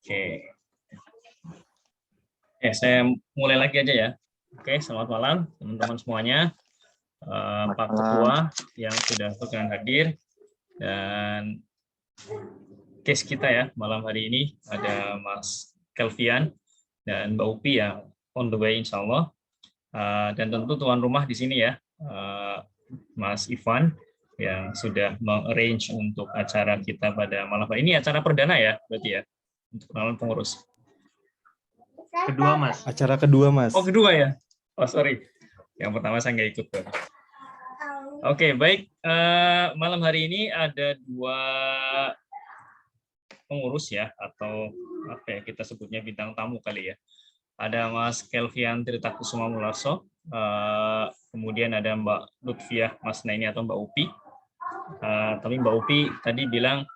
Oke. Saya mulai lagi aja ya. Oke, selamat malam teman-teman semuanya. Pak Ketua yang sudah berkenan hadir, dan case kita ya malam hari ini ada Mas Kelvian dan Mbak Upi yang on the way insya Allah. Dan tentu tuan rumah di sini ya, Mas Ivan yang sudah mengarrange untuk acara kita pada malam hari ini. Acara perdana ya berarti ya, untuk kenalan pengurus. Kedua, Mas. Acara kedua, Mas. Oh, kedua ya? Oh, sorry. Yang pertama saya nggak ikut. Oke, baik. Malam hari ini ada dua pengurus ya, atau apa ya kita sebutnya, bintang tamu kali ya. Ada Mas Kelvian Tritakusuma Mularso, kemudian ada Mbak Lutfiah Masnaini atau Mbak Upi. Tapi Mbak Upi tadi bilang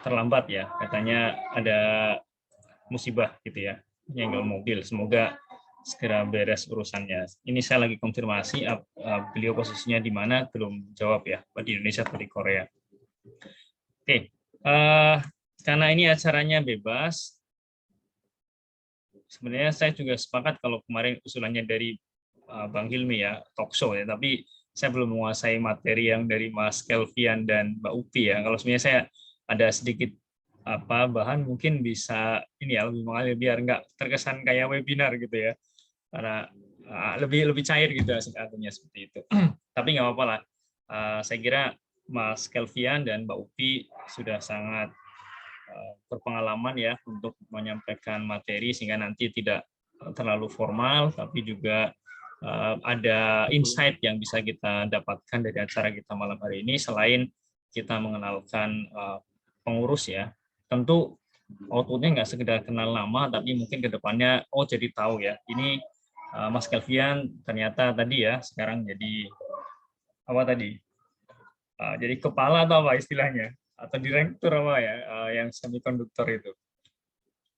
terlambat ya, katanya ada musibah gitu ya, nyenggol mobil. Semoga segera beres urusannya. Ini saya lagi konfirmasi beliau posisinya di mana, belum jawab ya, di Indonesia atau di Korea. Oke, karena ini acaranya bebas, sebenarnya saya juga sepakat kalau kemarin usulannya dari Bang Hilmi ya, talk show ya, tapi saya belum menguasai materi yang dari Mas Kelvian dan Mbak Upi ya. Kalau sebenarnya saya ada sedikit bahan, mungkin bisa ini ya, lebih mengalir biar nggak terkesan kayak webinar gitu ya, karena lebih cair gitu artinya seperti itu. Tapi nggak apa-apa lah. Saya kira Mas Kelvian dan Mbak Upi sudah sangat berpengalaman ya untuk menyampaikan materi, sehingga nanti tidak terlalu formal, tapi juga ada insight yang bisa kita dapatkan dari acara kita malam hari ini. Selain kita mengenalkan pengurus ya, tentu outputnya nggak sekedar kenal nama, tapi mungkin ke depannya jadi tahu ya, ini Mas Kelvian ternyata tadi ya sekarang jadi apa tadi? Jadi kepala atau apa istilahnya? Atau direktur apa ya, yang semikonduktor itu.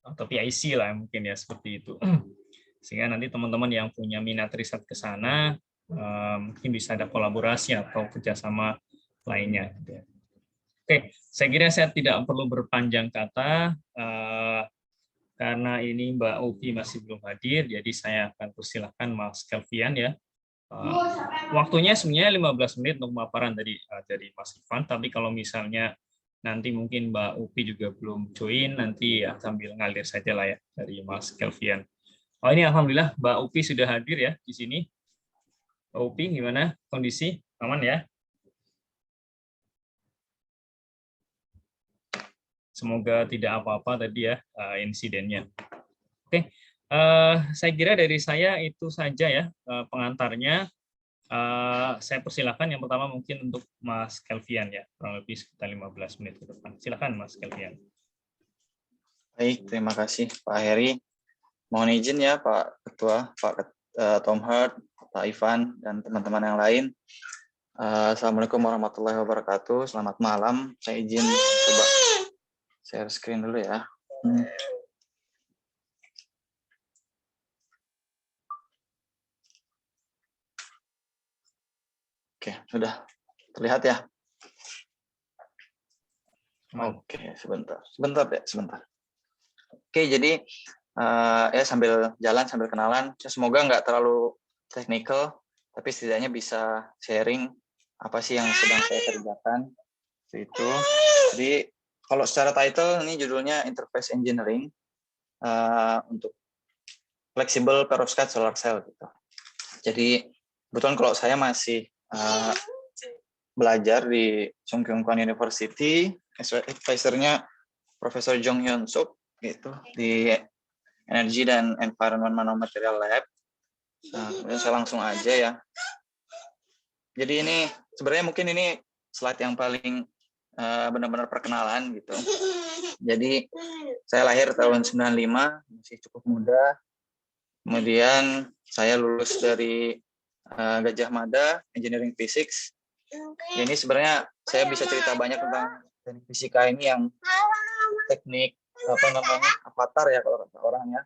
Atau PIC lah mungkin ya, seperti itu. Sehingga nanti teman-teman yang punya minat riset ke sana mungkin bisa ada kolaborasi atau kerjasama lainnya. Oke, saya kira saya tidak perlu berpanjang kata, karena ini Mbak Upi masih belum hadir, jadi saya akan persilahkan Mas Kelvian ya. Waktunya sebenarnya 15 menit untuk pemaparan dari Mas Ivan, tapi kalau misalnya nanti mungkin Mbak Upi juga belum join, nanti ya sambil ngalir saja lah ya dari Mas Kelvian. Oh, ini alhamdulillah Mbak Upi sudah hadir ya di sini. Mbak Upi gimana kondisi? Aman ya? Semoga tidak apa-apa tadi ya insidennya. Oke, saya kira dari saya itu saja ya pengantarnya. Saya persilakan yang pertama mungkin untuk Mas Kelvian ya, kurang lebih sekitar 15 menit ke depan. Silakan Mas Kelvian. Baik, terima kasih Pak Heri. Mohon izin ya Pak Ketua, Pak Tom Hart, Pak Ivan, dan teman-teman yang lain. Assalamualaikum warahmatullahi wabarakatuh. Selamat malam. Saya izin coba share screen dulu ya. Oke, sudah terlihat ya? Oke, sebentar ya, sebentar. Oke, jadi ya sambil jalan, sambil kenalan, semoga nggak terlalu teknikal, tapi setidaknya bisa sharing apa sih yang sedang saya kerjakan. Itu. Jadi kalau secara title ini judulnya Interface Engineering untuk Flexible Perovskite Solar Cell gitu. Jadi kebetulan kalau saya masih belajar di Chungkyunkwan University, advisor-nya Profesor Jong Hyun Suk gitu di Energy dan Environment Nanomaterial Lab. Kemudian saya langsung aja ya. Jadi ini sebenarnya mungkin ini slide yang paling benar-benar perkenalan gitu. Jadi saya lahir tahun 95, masih cukup muda. Kemudian saya lulus dari Gajah Mada Engineering Physics. Ini sebenarnya saya bisa cerita banyak tentang teknik fisika ini, yang teknik avatar ya kalau kata orang ya.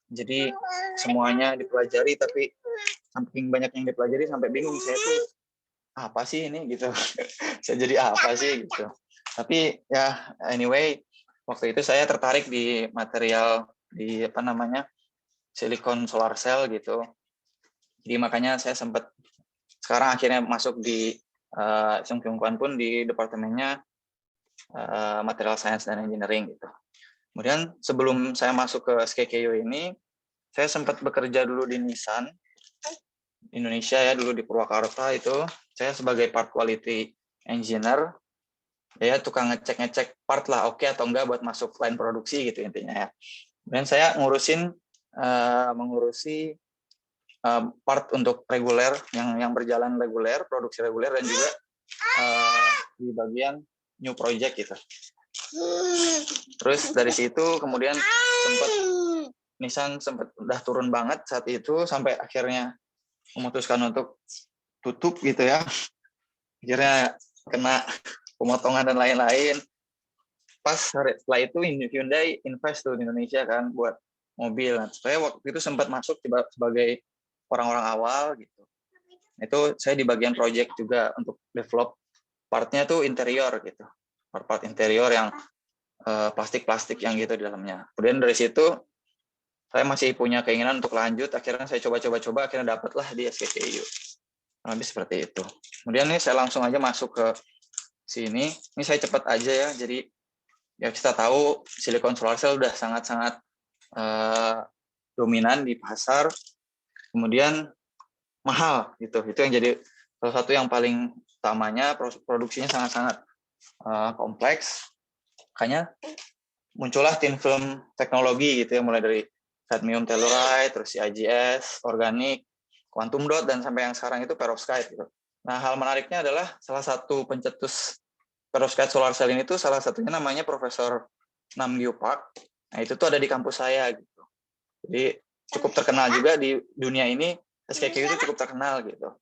Jadi semuanya dipelajari, tapi saking banyak yang dipelajari sampai bingung saya tuh apa sih ini gitu. Saya jadi apa sih gitu. Tapi ya anyway, waktu itu saya tertarik di material di apa namanya silikon solar cell gitu. Jadi makanya saya sempat sekarang akhirnya masuk di Sung Kyung Kwan pun di departemennya Material Science dan Engineering gitu. Kemudian sebelum saya masuk ke SKKU ini, saya sempat bekerja dulu di Nissan Indonesia ya, dulu di Purwakarta itu. Saya sebagai part quality engineer, ya tukang ngecek part lah oke atau enggak buat masuk line produksi gitu intinya ya. Dan saya mengurusi part untuk reguler yang berjalan reguler, produksi reguler, dan juga di bagian new project gitu. Terus dari situ kemudian Nissan sempat udah turun banget saat itu sampai akhirnya memutuskan untuk tutup gitu ya. Akhirnya kena pemotongan dan lain-lain. Pas setelah itu Hyundai invest tuh di Indonesia kan buat mobil. Nah, saya waktu itu sempat masuk sebagai orang-orang awal gitu. Itu saya di bagian project juga untuk develop partnya tuh interior gitu. Part interior yang plastik-plastik yang gitu di dalamnya. Kemudian dari situ saya masih punya keinginan untuk lanjut. Akhirnya saya coba, akhirnya dapatlah di SKKU. Lebih seperti itu. Kemudian nih saya langsung aja masuk ke sini. Ini saya cepat aja ya. Jadi ya kita tahu silikon solar cell udah sangat-sangat dominan di pasar. Kemudian mahal gitu. Itu yang jadi salah satu yang paling utamanya, produksinya sangat-sangat kompleks. Makanya muncullah thin film teknologi gitu ya, mulai dari cadmium telluride, terus CIGS, organik, quantum dot, dan sampai yang sekarang itu perovskite gitu. Nah, hal menariknya adalah salah satu pencetus perovskite solar cell ini tuh salah satunya namanya Profesor Nam Gyu Park. Nah, itu tuh ada di kampus saya gitu. Jadi cukup terkenal juga di dunia ini, SKKU itu cukup terkenal gitu.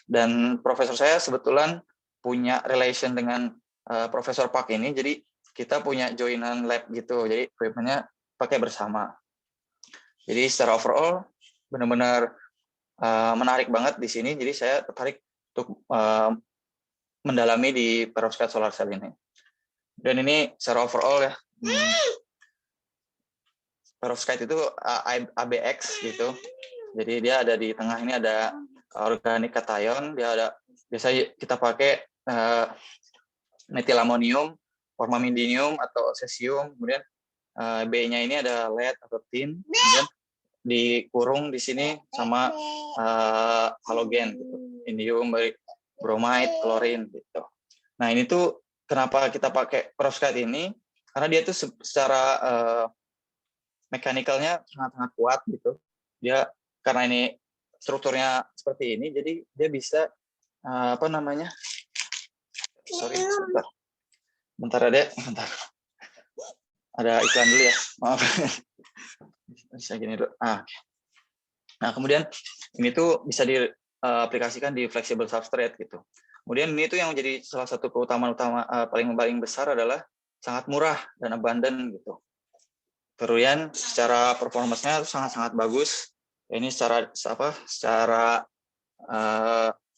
Dan profesor saya sebetulnya punya relation dengan Profesor Park ini, jadi kita punya joinan lab gitu. Jadi equipment-nya pakai bersama. Jadi secara overall benar-benar menarik banget di sini. Jadi saya tertarik untuk mendalami di perovskite solar cell ini. Dan ini secara overall ya, perovskite itu ABX gitu. Jadi dia ada di tengah ini ada organik cation. Dia ada biasanya kita pakai metilamonium, formamidinium atau cesium. Kemudian B-nya ini ada lead atau tin. Kemudian dikurung di sini sama halogen gitu. Indium, bromide, klorin gitu. Nah, ini tuh kenapa kita pakai perovskite ini? Karena dia tuh secara mekanikalnya sangat-sangat kuat gitu. Dia karena ini strukturnya seperti ini, jadi dia bisa apa namanya? Sorry, sebentar. Bentar ada, bentar. Ada iklan dulu ya, maaf. Bisa gini dulu. Nah, kemudian ini tuh bisa diaplikasikan di flexible substrate gitu. Kemudian ini tuh yang menjadi salah satu keutamaan paling besar adalah sangat murah dan abundant gitu. Kemudian secara performance-nya sangat-sangat bagus. Ini secara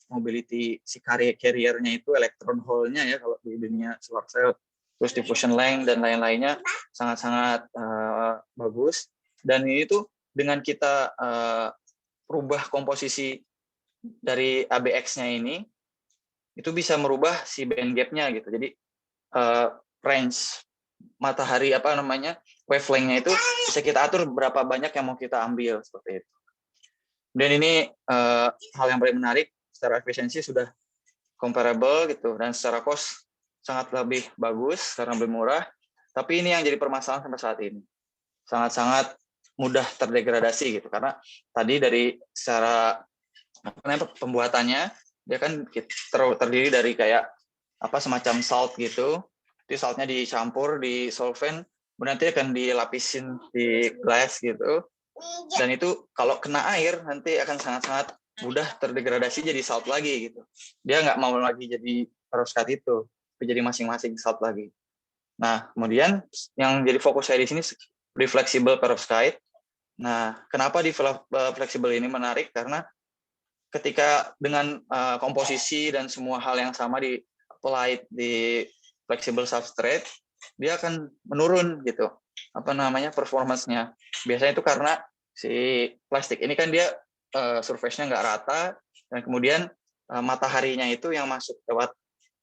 mobility si carrier-nya itu electron hole-nya ya kalau di dunia solar cell, terus diffusion length dan lain-lainnya sangat-sangat bagus. Dan ini tuh dengan kita rubah komposisi dari ABX-nya ini, itu bisa merubah si band gap-nya gitu. Jadi range matahari wavelength-nya itu bisa kita atur berapa banyak yang mau kita ambil seperti itu. Dan ini hal yang paling menarik, secara efisiensi sudah comparable gitu, dan secara cost sangat lebih bagus karena lebih murah. Tapi ini yang jadi permasalahan sampai saat ini, sangat-sangat mudah terdegradasi gitu, karena tadi dari secara pembuatannya dia kan terdiri dari kayak semacam salt gitu. Jadi saltnya dicampur di solvent, kemudian nanti akan dilapisin di glass gitu. Dan itu kalau kena air nanti akan sangat-sangat mudah terdegradasi jadi salt lagi gitu. Dia nggak mau lagi jadi perovskite itu, jadi masing-masing salt lagi. Nah, kemudian yang jadi fokus saya di sini di flexible perovskite. Nah, kenapa di flexible ini menarik? Karena ketika dengan komposisi dan semua hal yang sama di applied di flexible substrate, dia akan menurun gitu, performance-nya. Biasanya itu karena si plastik ini kan dia surface-nya nggak rata, dan kemudian mataharinya itu yang masuk lewat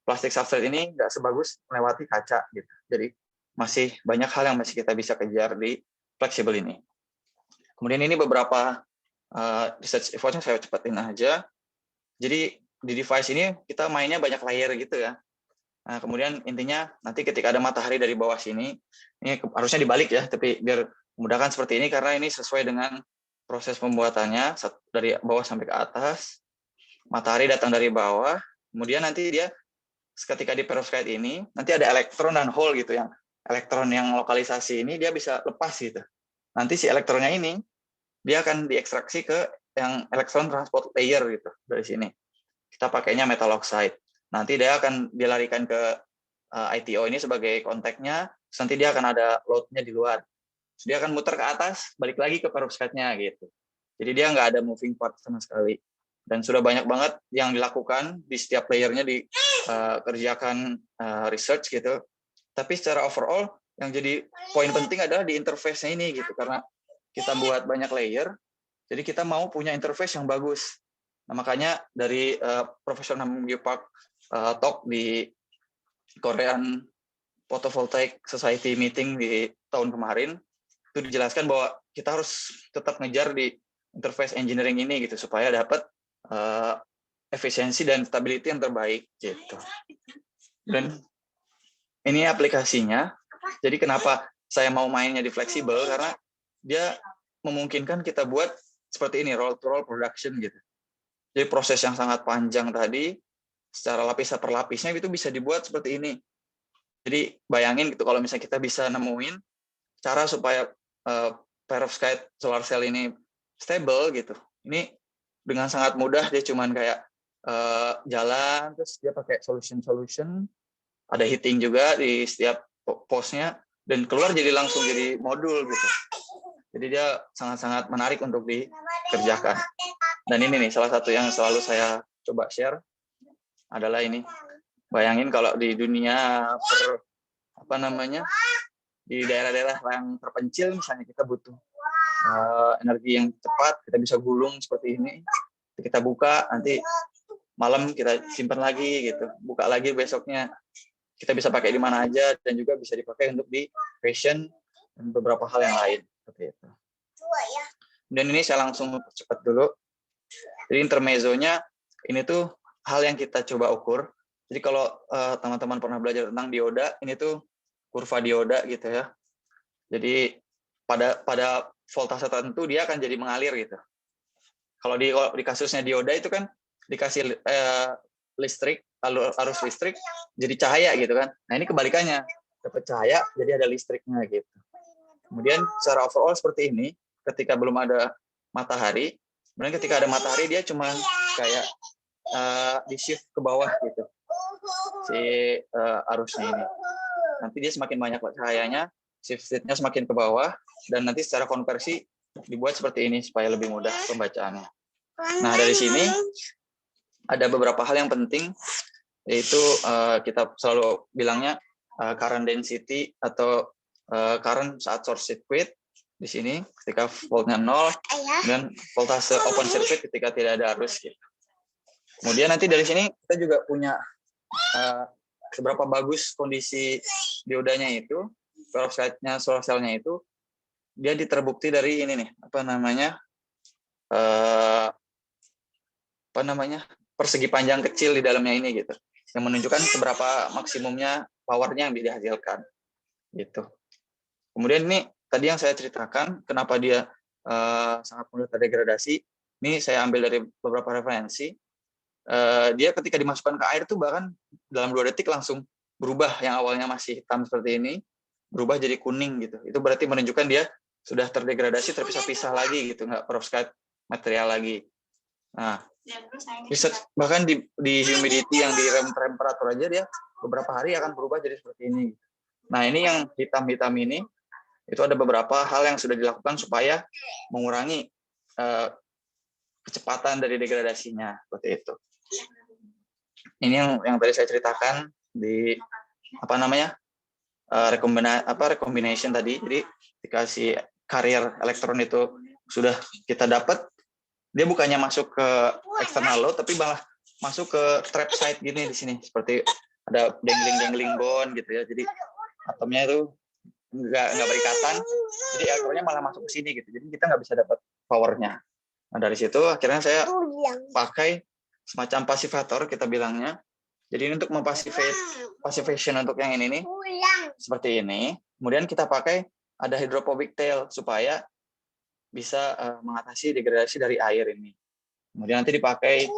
plastik substrate ini nggak sebagus melewati kaca gitu. Jadi masih banyak hal yang masih kita bisa kejar di fleksibel ini. Kemudian ini beberapa research effortnya saya cepatin aja. Jadi di device ini kita mainnya banyak layer gitu ya. Nah, kemudian intinya nanti ketika ada matahari dari bawah sini, ini harusnya dibalik ya, tapi biar memudahkan seperti ini karena ini sesuai dengan proses pembuatannya dari bawah sampai ke atas. Matahari datang dari bawah, kemudian nanti dia ketika di perovskite ini nanti ada elektron dan hole gitu, yang elektron yang lokalisasi ini dia bisa lepas gitu. Nanti si elektronnya ini dia akan diekstraksi ke yang elektron transport layer gitu dari sini. Kita pakainya metal oxide. Nanti dia akan dilarikan ke ITO ini sebagai kontaknya, nanti dia akan ada load-nya di luar. Terus dia akan muter ke atas, balik lagi ke perovskite-nya gitu. Jadi dia nggak ada moving part sama sekali. Dan sudah banyak banget yang dilakukan di setiap layernya dikerjakan research gitu. Tapi secara overall yang jadi poin penting adalah di interface-nya ini gitu, karena kita buat banyak layer, jadi kita mau punya interface yang bagus. Nah, makanya dari Profesor Nam Gyu Park talk di Korean Photovoltaic Society meeting di tahun kemarin, itu dijelaskan bahwa kita harus tetap ngejar di interface engineering ini gitu supaya dapat efisiensi dan stability yang terbaik gitu. Dan ini aplikasinya. Jadi kenapa saya mau mainnya di fleksibel, karena dia memungkinkan kita buat seperti ini, roll-to-roll production gitu. Jadi proses yang sangat panjang tadi, secara lapis per lapisnya itu bisa dibuat seperti ini. Jadi bayangin gitu kalau misalnya kita bisa nemuin cara supaya perovskite solar cell ini stable gitu. Ini dengan sangat mudah, dia cuman kayak jalan, terus dia pakai solution, ada heating juga di setiap posnya, dan keluar jadi langsung jadi modul gitu. Jadi dia sangat-sangat menarik untuk dikerjakan. Dan ini nih salah satu yang selalu saya coba share adalah ini. Bayangin kalau di dunia di daerah-daerah yang terpencil misalnya kita butuh energi yang cepat, kita bisa gulung seperti ini. Kita buka, nanti malam kita simpan lagi gitu. Buka lagi besoknya. Kita bisa pakai di mana aja, dan juga bisa dipakai untuk di fashion dan beberapa hal yang lain seperti itu. Dan ini saya langsung cepat dulu. Jadi intermezzonya ini tuh hal yang kita coba ukur. Jadi kalau teman-teman pernah belajar tentang dioda, ini tuh kurva dioda gitu ya. Jadi pada voltase tertentu dia akan jadi mengalir gitu. Kalau di kasusnya dioda itu kan dikasih listrik, arus listrik jadi cahaya gitu kan. Nah ini kebalikannya, dapat cahaya jadi ada listriknya gitu. Kemudian secara overall seperti ini, ketika belum ada matahari, kemudian ketika ada matahari dia cuma kayak di shift ke bawah gitu si arusnya ini. Nanti dia semakin banyak cahayanya, shift state-nya semakin ke bawah, dan nanti secara konversi dibuat seperti ini supaya lebih mudah pembacaannya. Nah dari sini ada beberapa hal yang penting, yaitu kita selalu bilangnya current density atau current saat short circuit di sini ketika voltnya 0, dan voltase open circuit ketika tidak ada arus gitu. Kemudian nanti dari sini kita juga punya seberapa bagus kondisi diodanya itu, perovskite-nya, solar cell-nya itu, dia terbukti dari ini nih, persegi panjang kecil di dalamnya ini gitu, yang menunjukkan seberapa maksimumnya powernya yang dihasilkan gitu. Kemudian ini tadi yang saya ceritakan kenapa dia sangat mudah terdegradasi. Ini saya ambil dari beberapa referensi. Dia ketika dimasukkan ke air tuh bahkan dalam 2 detik langsung berubah, yang awalnya masih hitam seperti ini berubah jadi kuning gitu. Itu berarti menunjukkan dia sudah terdegradasi, terpisah-pisah lagi gitu, nggak perovskite material lagi. Nah, bahkan di humidity yang di room temperatur aja dia beberapa hari akan berubah jadi seperti ini. Nah ini yang hitam-hitam ini, itu ada beberapa hal yang sudah dilakukan supaya mengurangi kecepatan dari degradasinya seperti itu. Ini yang tadi saya ceritakan di recombination tadi. Jadi dikasih carrier elektron itu sudah kita dapat, dia bukannya masuk ke external load, tapi malah masuk ke trap site gini di sini, seperti ada dangling bond gitu ya. Jadi atomnya itu nggak berikatan, jadi elektronnya malah masuk ke sini gitu. Jadi kita nggak bisa dapat powernya. Nah dari situ akhirnya saya pakai semacam passivator kita bilangnya. Jadi ini untuk passivation untuk yang ini nih, seperti ini. Kemudian kita pakai ada hydrophobic tail supaya bisa mengatasi degradasi dari air ini. Kemudian nanti dipakai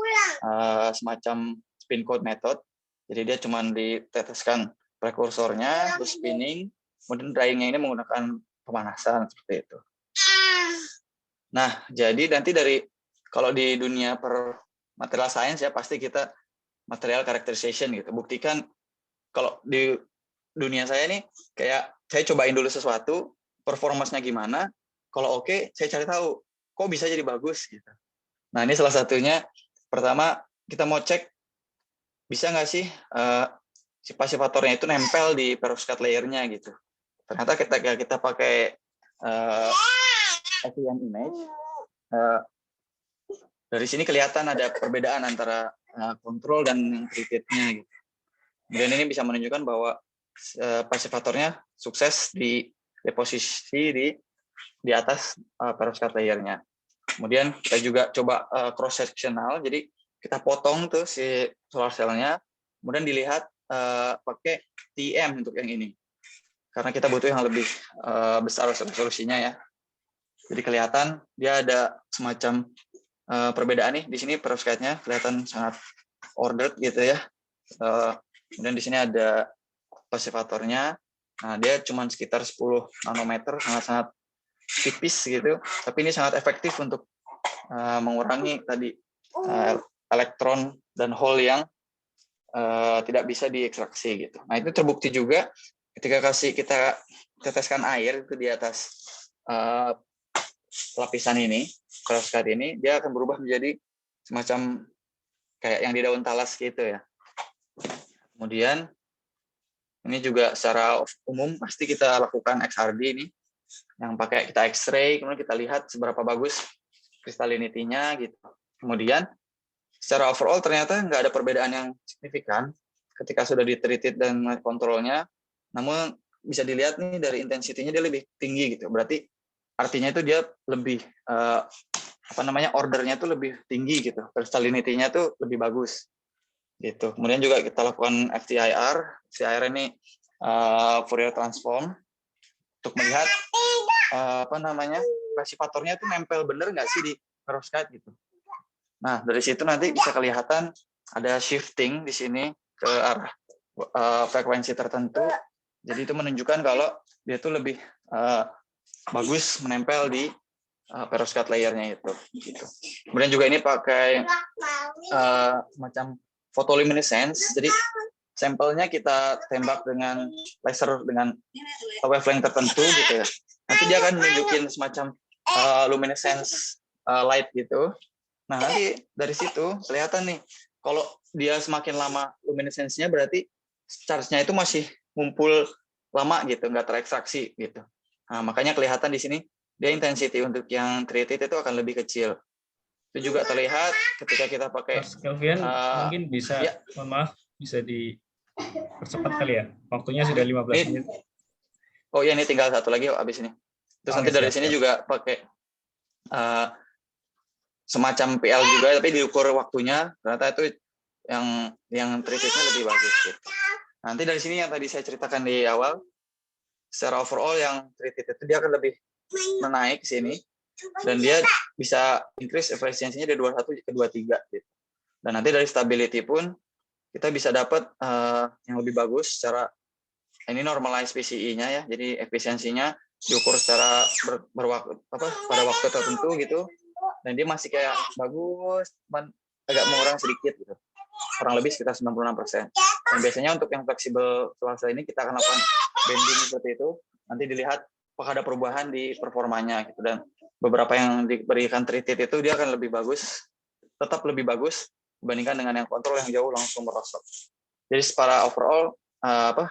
semacam spin coat method. Jadi dia cuma diteteskan prekursornya, terus spinning, kemudian dryingnya ini menggunakan pemanasan seperti itu. Nah, jadi nanti kalau di dunia per material science ya pasti kita material characterization gitu. Buktikan kalau di dunia saya nih kayak saya cobain dulu sesuatu, performance-nya gimana. Kalau oke, saya cari tahu kok bisa jadi bagus gitu. Nah, ini salah satunya. Pertama, kita mau cek bisa nggak sih si passivatornya itu nempel di perovskite layer-nya gitu. Ternyata kita pakai FEM image, dari sini kelihatan ada perbedaan antara kontrol dan treated-nya gitu. Kemudian ini bisa menunjukkan bahwa passivatornya sukses di deposisi di atas perovskite layer-nya. Kemudian kita juga coba cross sectional, jadi kita potong tuh si solar cell-nya, kemudian dilihat pakai TEM untuk yang ini, karena kita butuh yang lebih besar resolusinya ya. Jadi kelihatan dia ada semacam perbedaan nih di sini, perovskite-nya kelihatan sangat ordered gitu ya. Kemudian di sini ada passivatornya. Nah, dia cuma sekitar 10 nanometer, sangat-sangat tipis gitu. Tapi ini sangat efektif untuk mengurangi tadi elektron dan hole yang tidak bisa diekstraksi gitu. Nah, itu terbukti juga ketika kita teteskan air itu di atas lapisan ini, perovskite ini, dia akan berubah menjadi semacam kayak yang di daun talas gitu ya. Kemudian ini juga secara umum pasti kita lakukan XRD ini, yang pakai kita X-ray, kemudian kita lihat seberapa bagus kristalinitinya gitu. Kemudian secara overall ternyata nggak ada perbedaan yang signifikan ketika sudah ditreated dan kontrolnya, namun bisa dilihat nih dari intensitinya dia lebih tinggi gitu. Berarti artinya itu dia lebih ordernya tuh lebih tinggi gitu, kristalinitinya tuh lebih bagus gitu. Kemudian juga kita lakukan FTIR ini Fourier transform untuk melihat passivatornya tuh nempel bener nggak sih di perovskite gitu. Nah dari situ nanti bisa kelihatan ada shifting di sini ke arah frekuensi tertentu. Jadi itu menunjukkan kalau dia tuh lebih bagus menempel di perovskite layernya itu. Gitu. Kemudian juga ini pakai macam photoluminescence. Jadi sampelnya kita tembak dengan laser dengan wavelength tertentu gitu ya. Nanti dia akan menunjukin semacam luminescence light gitu. Nah nanti dari situ kelihatan nih kalau dia semakin lama luminescence-nya berarti charge-nya itu masih ngumpul lama gitu, nggak terekstraksi gitu. Nah, makanya kelihatan di sini dia intensity untuk yang treated itu akan lebih kecil. Itu juga terlihat ketika kita pakai. Mas Kelvin mungkin bisa, ya. Mohon maaf, bisa dipercepat kali ya. Waktunya sudah 15 menit. Oh iya, ini tinggal satu lagi habis ini. Terus nanti dari sini juga pakai semacam PL juga, tapi diukur waktunya. Ternyata itu yang treatednya lebih bagus. Gitu. Nanti dari sini yang tadi saya ceritakan di awal, secara overall yang treated itu dia akan lebih menaik ke sini, dan dia bisa increase efisiensinya dari 21 ke 23 gitu. Dan nanti dari stability pun kita bisa dapat yang lebih bagus secara ini normalized PCI-nya ya. Jadi efisiensinya diukur secara pada waktu tertentu gitu. Dan dia masih kayak bagus, cuman agak mengurang sedikit gitu. Kurang lebih sekitar 96%. Dan biasanya untuk yang fleksibel selasa ini kita akan lakukan bending seperti itu. Nanti dilihat apakah ada perubahan di performanya gitu, dan beberapa yang diberikan treated itu dia akan lebih bagus, tetap lebih bagus dibandingkan dengan yang kontrol yang jauh langsung merosot. Jadi secara overall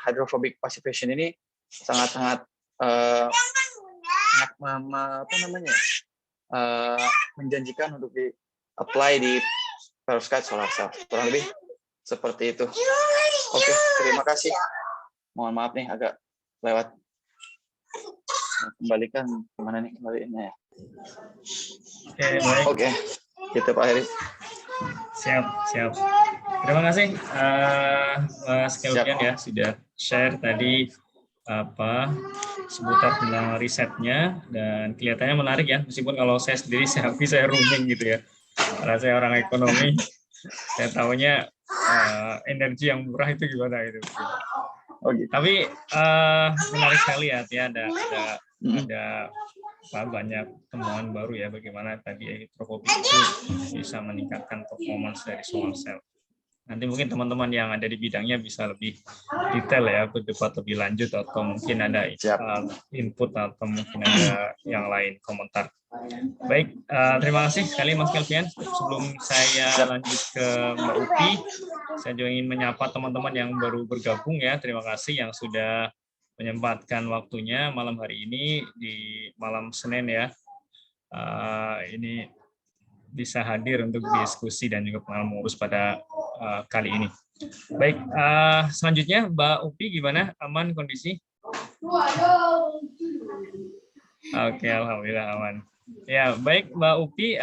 hydrophobic passivation ini sangat-sangat menjanjikan untuk di apply di perovskite solar cell. Kurang lebih seperti itu. Oke, terima kasih. Mohon maaf nih agak lewat. Kembalikan kemana nih kembaliinnya ya? Oke, baik. Oke, gitu Pak Heri. Siap. Terima kasih Mas Kelvin ya sudah share tadi seputar tentang risetnya, dan kelihatannya menarik ya, meskipun kalau saya sendiri saya rooming gitu ya, karena saya orang ekonomi, saya tahunya energi yang murah itu gimana gitu. Tapi menarik sekali ya, ada banyak temuan baru ya, bagaimana tadi hidroponik itu bisa meningkatkan performance dari solar cell. Nanti mungkin teman-teman yang ada di bidangnya bisa lebih detail ya, berdebat lebih lanjut, atau mungkin ada input atau mungkin ada yang lain komentar. Baik, terima kasih sekali Mas Kelvin. Sebelum saya lanjut ke Mbak Upi, saya juga ingin menyapa teman-teman yang baru bergabung ya. Terima kasih yang sudah menyempatkan waktunya malam hari ini di malam Senin ya. Ini bisa hadir untuk diskusi dan juga pengalaman mengurus pada kali ini. Baik, selanjutnya Mbak Upi gimana? Aman kondisi? Oke, alhamdulillah aman. Ya, baik Mbak Upi,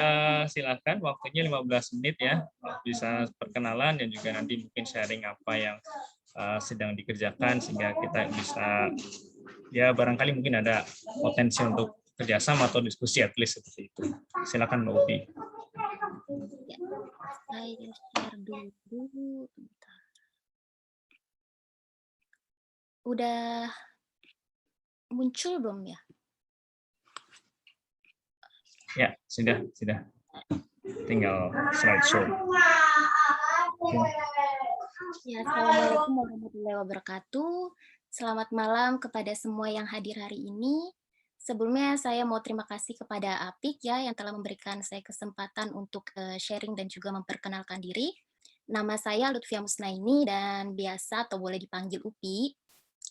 silakan waktunya 15 menit ya. Bisa perkenalan dan juga nanti mungkin sharing apa yang sedang dikerjakan sehingga kita bisa ya barangkali mungkin ada potensi untuk kerjasama atau diskusi at least seperti itu. Silakan Mbak Upi. Saya share dulu. Udah muncul belum ya? Ya, sudah. Tinggal slideshow. Ya, assalamualaikum warahmatullahi wabarakatuh. Selamat malam kepada semua yang hadir hari ini. Sebelumnya saya mau terima kasih kepada Apik ya yang telah memberikan saya kesempatan untuk sharing dan juga memperkenalkan diri. Nama saya Lutfia Musnaini dan biasa atau boleh dipanggil Upi.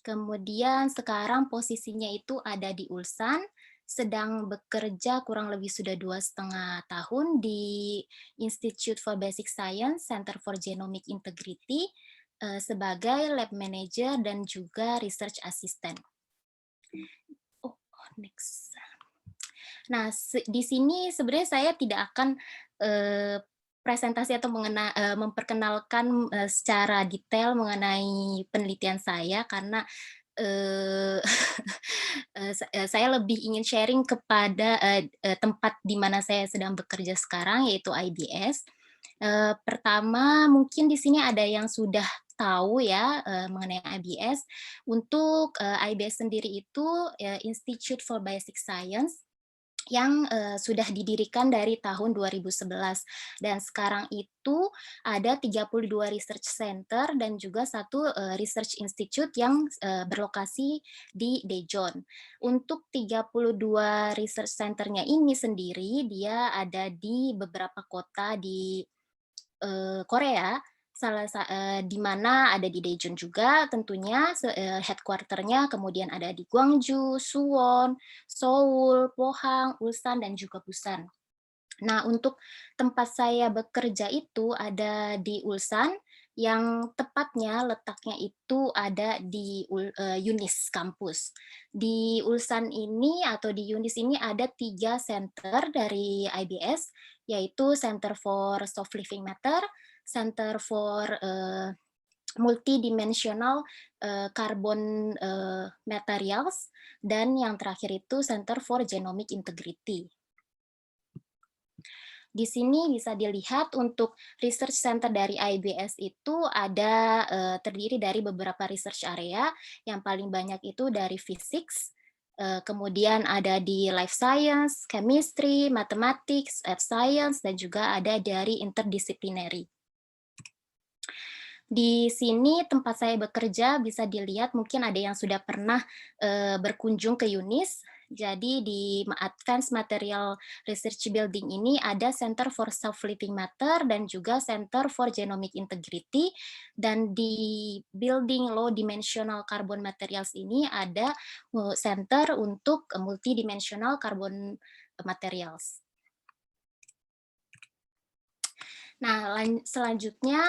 Kemudian sekarang posisinya itu ada di Ulsan, sedang bekerja kurang lebih sudah 2,5 tahun di Institute for Basic Science, Center for Genomic Integrity, sebagai lab manager dan juga research assistant. Next. Nah, di sini sebenarnya saya tidak akan presentasi atau memperkenalkan secara detail mengenai penelitian saya karena saya lebih ingin sharing kepada tempat di mana saya sedang bekerja sekarang, yaitu IBS. Pertama, mungkin di sini ada yang sudah tahu ya mengenai IBS. Untuk IBS sendiri itu Institute for Basic Science yang sudah didirikan dari tahun 2011 dan sekarang itu ada 32 research center dan juga 1 research institute yang berlokasi di Daejeon. Untuk 32 research centernya ini sendiri dia ada di beberapa kota di Korea, di mana ada di Daejeon juga tentunya headquarter-nya, kemudian ada di Gwangju, Suwon, Seoul, Pohang, Ulsan, dan juga Busan. Nah, untuk tempat saya bekerja itu ada di Ulsan, yang tepatnya letaknya itu ada di UNIS kampus. Di Ulsan ini atau di UNIS ini ada 3 center dari IBS, yaitu Center for Soft Living Matter, Center for Multidimensional Carbon Materials, dan yang terakhir itu Center for Genomic Integrity. Di sini bisa dilihat untuk research center dari IBS itu ada terdiri dari beberapa research area, yang paling banyak itu dari physics, kemudian ada di life science, chemistry, mathematics, earth science, dan juga ada dari interdisciplinary. Di sini tempat saya bekerja bisa dilihat, mungkin ada yang sudah pernah berkunjung ke UNIS. Jadi di Advanced Material Research Building ini ada Center for Self-Living Matter dan juga Center for Genomic Integrity. Dan di Building Low Dimensional Carbon Materials ini ada Center untuk Multidimensional Carbon Materials. Nah, selanjutnya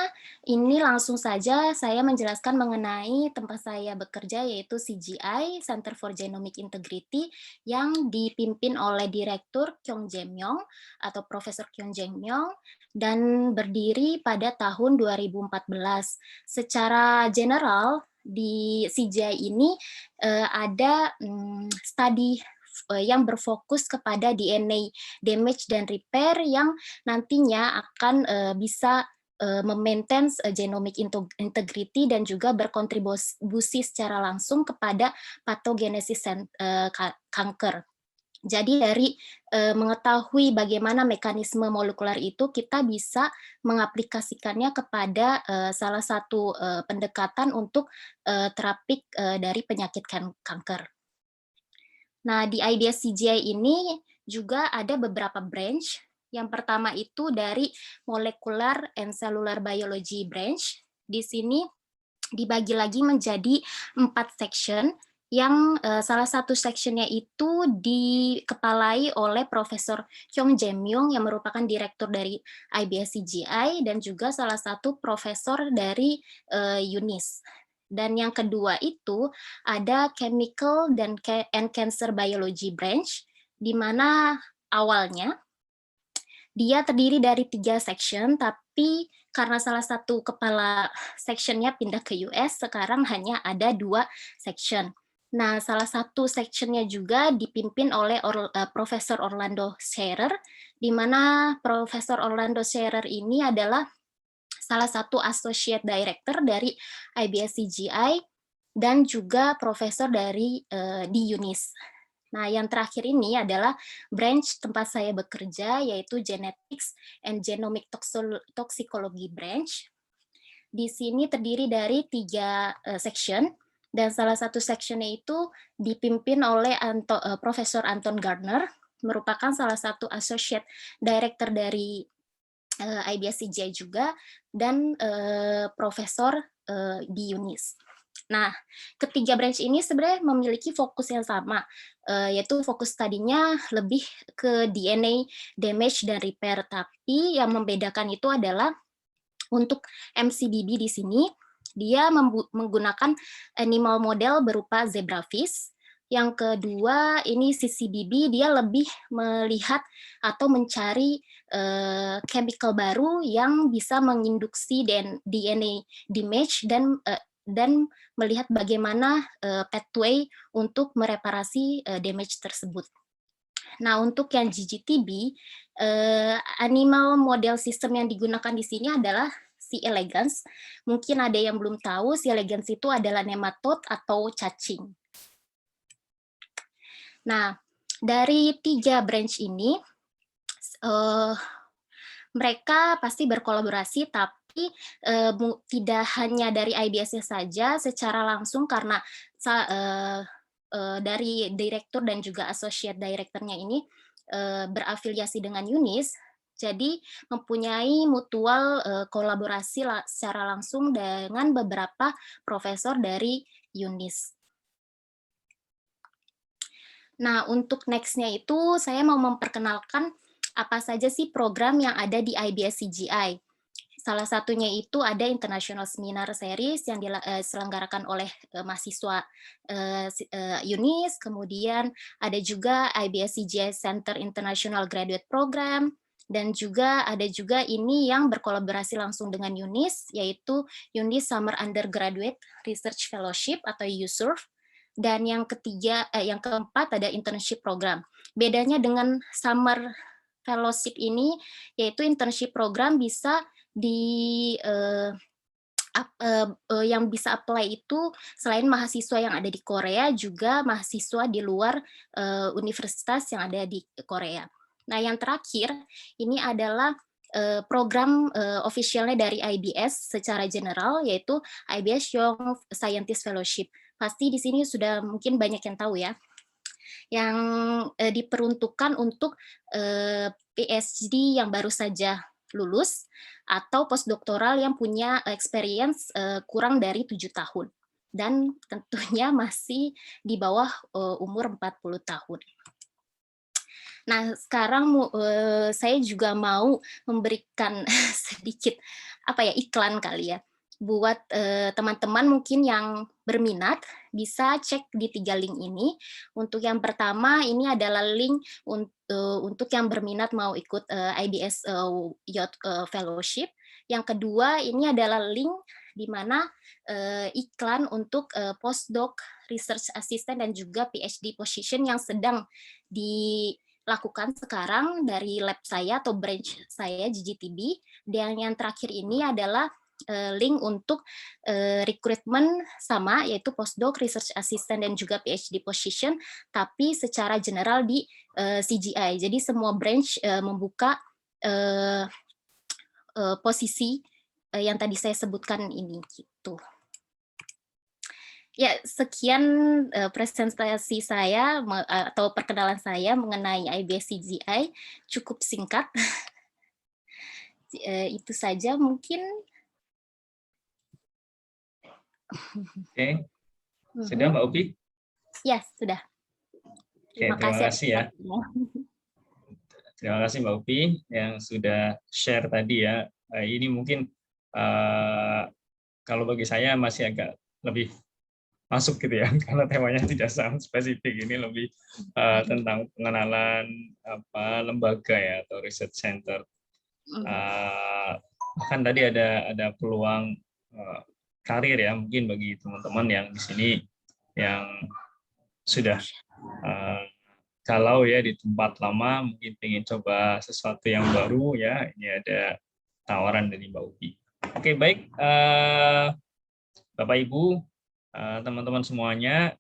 ini langsung saja saya menjelaskan mengenai tempat saya bekerja, yaitu CGI, Center for Genomic Integrity, yang dipimpin oleh Direktur Kyung Jae-myung atau Profesor Kyung Jae-myung, dan berdiri pada tahun 2014. Secara general, di CGI ini ada studi yang berfokus kepada DNA damage dan repair yang nantinya akan bisa memaintain genomic integrity dan juga berkontribusi secara langsung kepada patogenesis kanker. Jadi dari mengetahui bagaimana mekanisme molekuler itu, kita bisa mengaplikasikannya kepada salah satu pendekatan untuk terapi dari penyakit kanker. Nah, di IBS CGI ini juga ada beberapa branch. Yang pertama itu dari Molecular and Cellular Biology branch. Di sini dibagi lagi menjadi 4 section, yang salah satu sectionnya itu dikepalai oleh Profesor Kyung Jae-myung yang merupakan direktur dari IBS CGI dan juga salah satu profesor dari UNIS. Dan yang kedua itu ada Chemical and Cancer Biology branch, di mana awalnya dia terdiri dari 3 section, tapi karena salah satu kepala sectionnya pindah ke US, sekarang hanya ada 2 section. Nah, salah satu sectionnya juga dipimpin oleh Profesor Orlando Scherer, di mana Profesor Orlando Scherer ini adalah salah satu associate director dari IBS CGI dan juga profesor dari di UNIS. Nah, yang terakhir ini adalah branch tempat saya bekerja, yaitu Genetics and Genomic Toxicology branch. Di sini terdiri dari 3 section, dan salah satu sectionnya itu dipimpin oleh Profesor Anton Gardner, merupakan salah satu associate director dari IBS CGI juga, dan profesor di UNIS. Nah, ketiga branch ini sebenarnya memiliki fokus yang sama, yaitu fokus tadinya lebih ke DNA damage dan repair, tapi yang membedakan itu adalah untuk MCBB di sini, dia menggunakan animal model berupa zebrafish. Yang kedua, ini CCBB, dia lebih melihat atau mencari chemical baru yang bisa menginduksi DNA damage dan melihat bagaimana pathway untuk mereparasi damage tersebut. Nah, untuk yang GGTB, animal model system yang digunakan di sini adalah C. elegans. Mungkin ada yang belum tahu, C. elegans itu adalah nematode atau cacing. Nah, dari 3 branch ini, mereka pasti berkolaborasi, tapi tidak hanya dari IBS-nya saja secara langsung, karena dari direktur dan juga associate director-nya ini berafiliasi dengan UNIS, jadi mempunyai mutual kolaborasi secara langsung dengan beberapa profesor dari UNIS. Nah, untuk next-nya itu saya mau memperkenalkan apa saja sih program yang ada di IBS CGI. Salah satunya itu ada International Seminar Series yang diselenggarakan oleh mahasiswa UNIS, kemudian ada juga IBS CGI Center International Graduate Program, dan juga ada juga ini yang berkolaborasi langsung dengan UNIS, yaitu UNIS Summer Undergraduate Research Fellowship atau USURF. Dan yang keempat ada internship program. Bedanya dengan summer fellowship ini, yaitu internship program bisa yang bisa apply itu selain mahasiswa yang ada di Korea, juga mahasiswa di luar universitas yang ada di Korea. Nah, yang terakhir ini adalah program officialnya dari IBS secara general, yaitu IBS Young Scientist Fellowship. Pasti di sini sudah mungkin banyak yang tahu ya. yang diperuntukkan untuk PhD yang baru saja lulus atau postdoktoral yang punya experience kurang dari 7 tahun. Dan tentunya masih di bawah umur 40 tahun. Nah, sekarang saya juga mau memberikan sedikit iklan kali ya, buat teman-teman mungkin yang berminat bisa cek di 3 link ini. Untuk yang pertama ini adalah link untuk yang berminat mau ikut IBS Youth Fellowship. Yang kedua ini adalah link di mana iklan untuk postdoc, research assistant dan juga PhD position yang sedang dilakukan sekarang dari lab saya atau branch saya GGTB. Dan yang terakhir ini adalah link untuk rekrutmen sama, yaitu postdoc, research assistant dan juga PhD position, tapi secara general di CGI. Jadi semua branch membuka posisi yang tadi saya sebutkan ini gitu. Ya, sekian presentasi saya atau perkenalan saya mengenai IBS CGI, cukup singkat. Itu saja mungkin. Oke, sudah Mbak Upi? Ya, sudah. Terima kasih ya. Terima kasih Mbak Upi yang sudah share tadi ya. Ini mungkin kalau bagi saya masih agak lebih masuk gitu ya, karena temanya tidak sangat spesifik. Ini lebih tentang pengenalan lembaga ya atau research center. Bahkan tadi ada peluang karir ya, mungkin bagi teman-teman yang di sini yang sudah kalau ya di tempat lama mungkin ingin coba sesuatu yang baru ya, ini ada tawaran dari Mbak Upi. Oke, baik Bapak Ibu, teman-teman semuanya,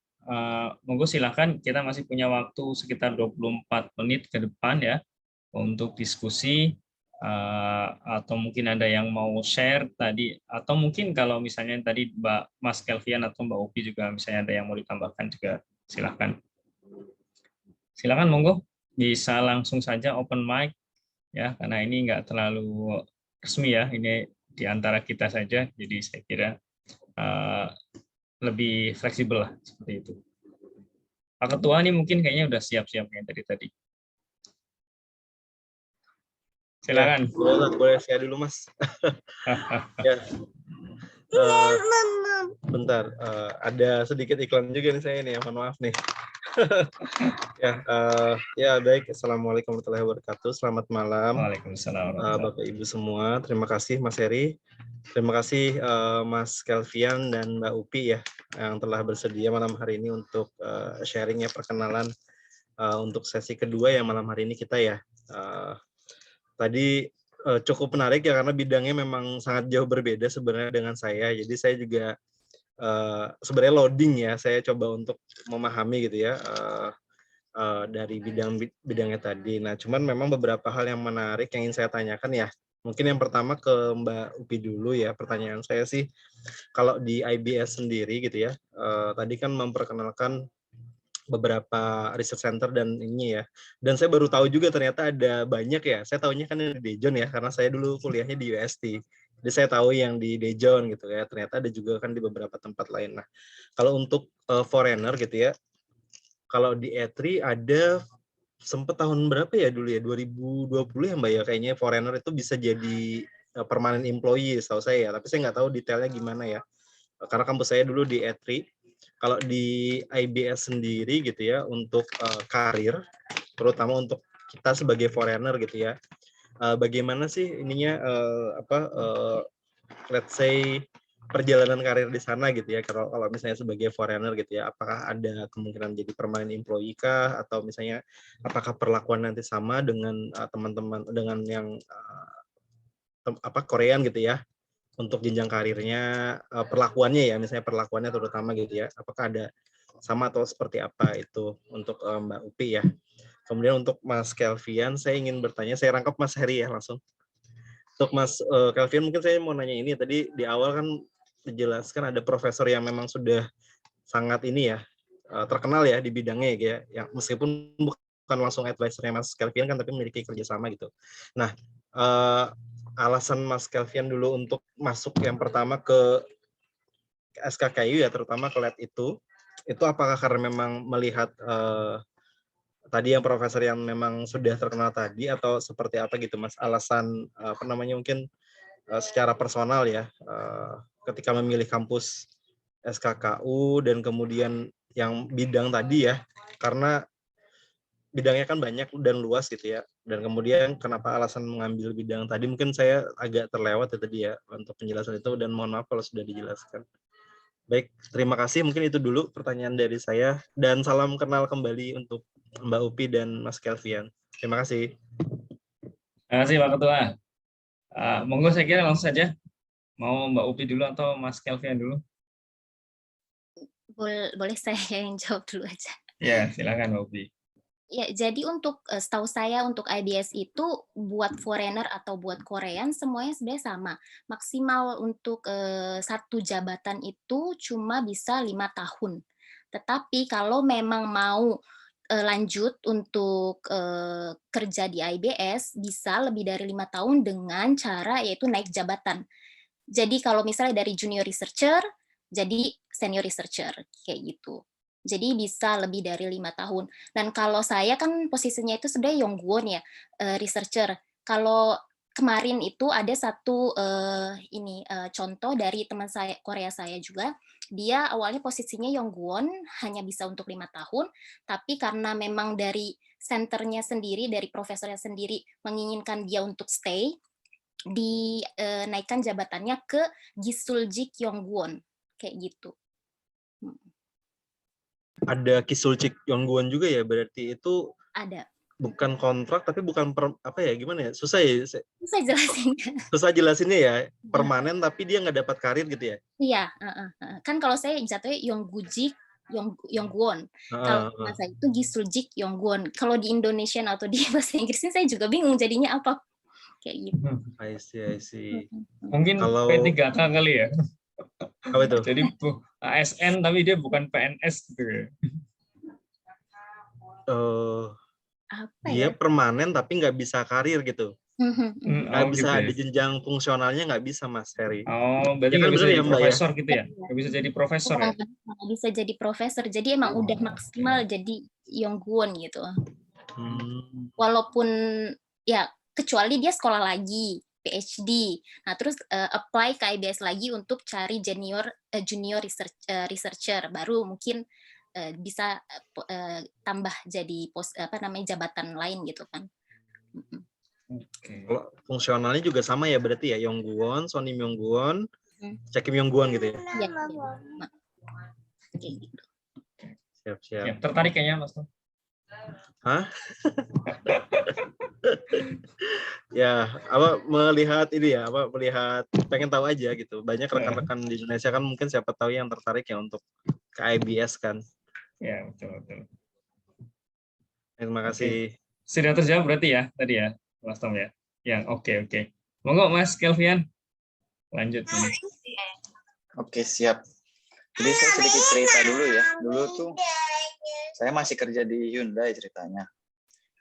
monggo silakan, kita masih punya waktu sekitar 24 menit ke depan ya untuk diskusi, atau mungkin ada yang mau share tadi, atau mungkin kalau misalnya tadi Mas Kelvian atau Mbak Upi juga misalnya ada yang mau ditambahkan juga silakan. Silakan monggo, bisa langsung saja open mic ya, karena ini nggak terlalu resmi ya, ini di antara kita saja, jadi saya kira lebih fleksibel lah seperti itu. Pak Ketua ini mungkin kayaknya udah siap-siap yang tadi. Silakan. Ya, boleh saya dulu Mas. Ya. Bentar, ada sedikit iklan juga nih saya nih, mohon maaf nih. Ya baik, assalamualaikum warahmatullahi wabarakatuh. Selamat malam. Waalaikumsalam. Bapak Ibu semua, terima kasih Mas Heri. Terima kasih Mas Kelvian dan Mbak Upi ya yang telah bersedia malam hari ini untuk sharing ya, perkenalan untuk sesi kedua yang malam hari ini kita ya. Tadi cukup menarik ya karena bidangnya memang sangat jauh berbeda sebenarnya dengan saya. Jadi saya juga sebenarnya loading ya. Saya coba untuk memahami gitu ya dari bidangnya tadi. Nah, cuman memang beberapa hal yang menarik yang ingin saya tanyakan ya. Mungkin yang pertama ke Mbak Upi dulu ya. Pertanyaan saya sih, kalau di IBS sendiri gitu ya, tadi kan memperkenalkan beberapa research center dan ini ya. Dan saya baru tahu juga ternyata ada banyak ya. Saya tahunya kan di Daejeon ya, karena saya dulu kuliahnya di UST. Jadi saya tahu yang di Daejeon gitu ya. Ternyata ada juga kan di beberapa tempat lain. Nah, kalau untuk foreigner gitu ya, kalau di E3 ada sempat tahun berapa ya dulu ya, 2020 ya Mbak ya, kayaknya foreigner itu bisa jadi permanent employee setahu saya ya, tapi saya nggak tahu detailnya gimana ya, karena kampus saya dulu di E3. Kalau di IBS sendiri gitu ya, untuk karir, terutama untuk kita sebagai foreigner gitu ya, bagaimana sih ininya let's say perjalanan karir di sana gitu ya, kalau misalnya sebagai foreigner gitu ya, apakah ada kemungkinan jadi permanent employee kah, atau misalnya apakah perlakuan nanti sama dengan teman-teman dengan yang Korean gitu ya, untuk jenjang karirnya, perlakuannya ya, misalnya perlakuannya terutama gitu ya, apakah ada sama atau seperti apa itu untuk Mbak Upi ya. Kemudian untuk Mas Kelvian, saya ingin bertanya, saya rangkap Mas Heri ya langsung. Untuk Mas Kelvian, mungkin saya mau nanya ini, tadi di awal kan dijelaskan ada profesor yang memang sudah sangat ini ya, terkenal ya di bidangnya ya, yang meskipun bukan langsung advisor-nya Mas Kelvian kan, tapi memiliki kerjasama gitu. Nah, alasan Mas Kelvian dulu untuk masuk yang pertama ke SKKU ya, terutama ke lab itu apakah karena memang melihat tadi yang profesor yang memang sudah terkenal tadi, atau seperti apa gitu Mas, alasan apa namanya, mungkin secara personal ya, ketika memilih kampus SKKU dan kemudian yang bidang tadi ya, karena bidangnya kan banyak dan luas gitu ya, dan kemudian kenapa alasan mengambil bidang tadi, mungkin saya agak terlewat ya tadi ya untuk penjelasan itu, dan mohon maaf kalau sudah dijelaskan. Baik, terima kasih, mungkin itu dulu pertanyaan dari saya, dan salam kenal kembali untuk Mbak Upi dan Mas Kelvian. Terima kasih. Terima kasih Pak Ketua. Monggo saya kira langsung saja. Mau Mbak Upi dulu atau Mas Kelvian dulu? Boleh saya yang jawab dulu aja. Ya, silakan Mbak Upi. Ya, jadi untuk setahu saya untuk IBS itu buat foreigner atau buat Korean semuanya sebenarnya sama. Maksimal untuk satu jabatan itu cuma bisa 5 tahun. Tetapi kalau memang mau lanjut untuk kerja di IBS bisa lebih dari 5 tahun dengan cara yaitu naik jabatan. Jadi kalau misalnya dari junior researcher jadi senior researcher kayak gitu. Jadi bisa lebih dari 5 tahun. Dan kalau saya kan posisinya itu sebenarnya Yongguon ya, researcher. Kalau kemarin itu ada satu contoh dari teman saya Korea saya juga, dia awalnya posisinya Yongguon hanya bisa untuk 5 tahun, tapi karena memang dari senternya sendiri, dari profesornya sendiri menginginkan dia untuk stay, dinaikkan jabatannya ke Gisuljik Yongguon kayak gitu. Ada Kisulcik Yongguon juga ya, berarti itu Ada. bukan kontrak tapi bukan apa ya, gimana ya, susah ya, Susah jelasin. susah jelasinnya ya, permanen tapi dia nggak dapat karir gitu ya. Iya, kan kalau saya jatuhnya Yonggujik Yongguon. Kalau bahasa itu Gisuljik Yongguon. Kalau di Indonesia atau di bahasa Inggrisnya saya juga bingung jadinya apa kayak gitu. I see. Mungkin Kalau P3K kali ya. apa itu? Jadi ASN tapi dia bukan PNS gitu ya. Dia permanen tapi nggak bisa karir gitu. Nggak bisa gitu ya. ada jenjang fungsionalnya, nggak bisa Mas Heri. Berarti ya kan, nggak bisa bener jadi ya, Mbak, profesor gitu ya? Nggak bisa jadi profesor ya? Nggak bisa jadi profesor. Jadi emang udah maksimal jadi Yongguon gitu. Walaupun ya kecuali dia sekolah lagi PhD. Nah, terus apply ke IBS lagi untuk cari junior researcher baru mungkin bisa tambah jadi jabatan lain gitu kan. Kalau fungsionalnya juga sama ya berarti ya, Yongguon, Sonim Yongguon, Cekim Yongguon gitu ya. Iya. Gitu. Siap. Ya, tertarik kayaknya Mas. Hah? Ya, melihat ini ya, melihat pengen tahu aja gitu. Banyak rekan-rekan di Indonesia kan mungkin siapa tahu yang tertarik ya untuk ke IBS kan. Ya, betul. Terima kasih. Sudah terjawab berarti ya tadi ya, Mas Tom ya. Yang oke. Monggo Mas Kelvian. Lanjut. Oke, siap. Jadi saya sedikit cerita dulu ya. Dulu tuh saya masih kerja di Hyundai ceritanya.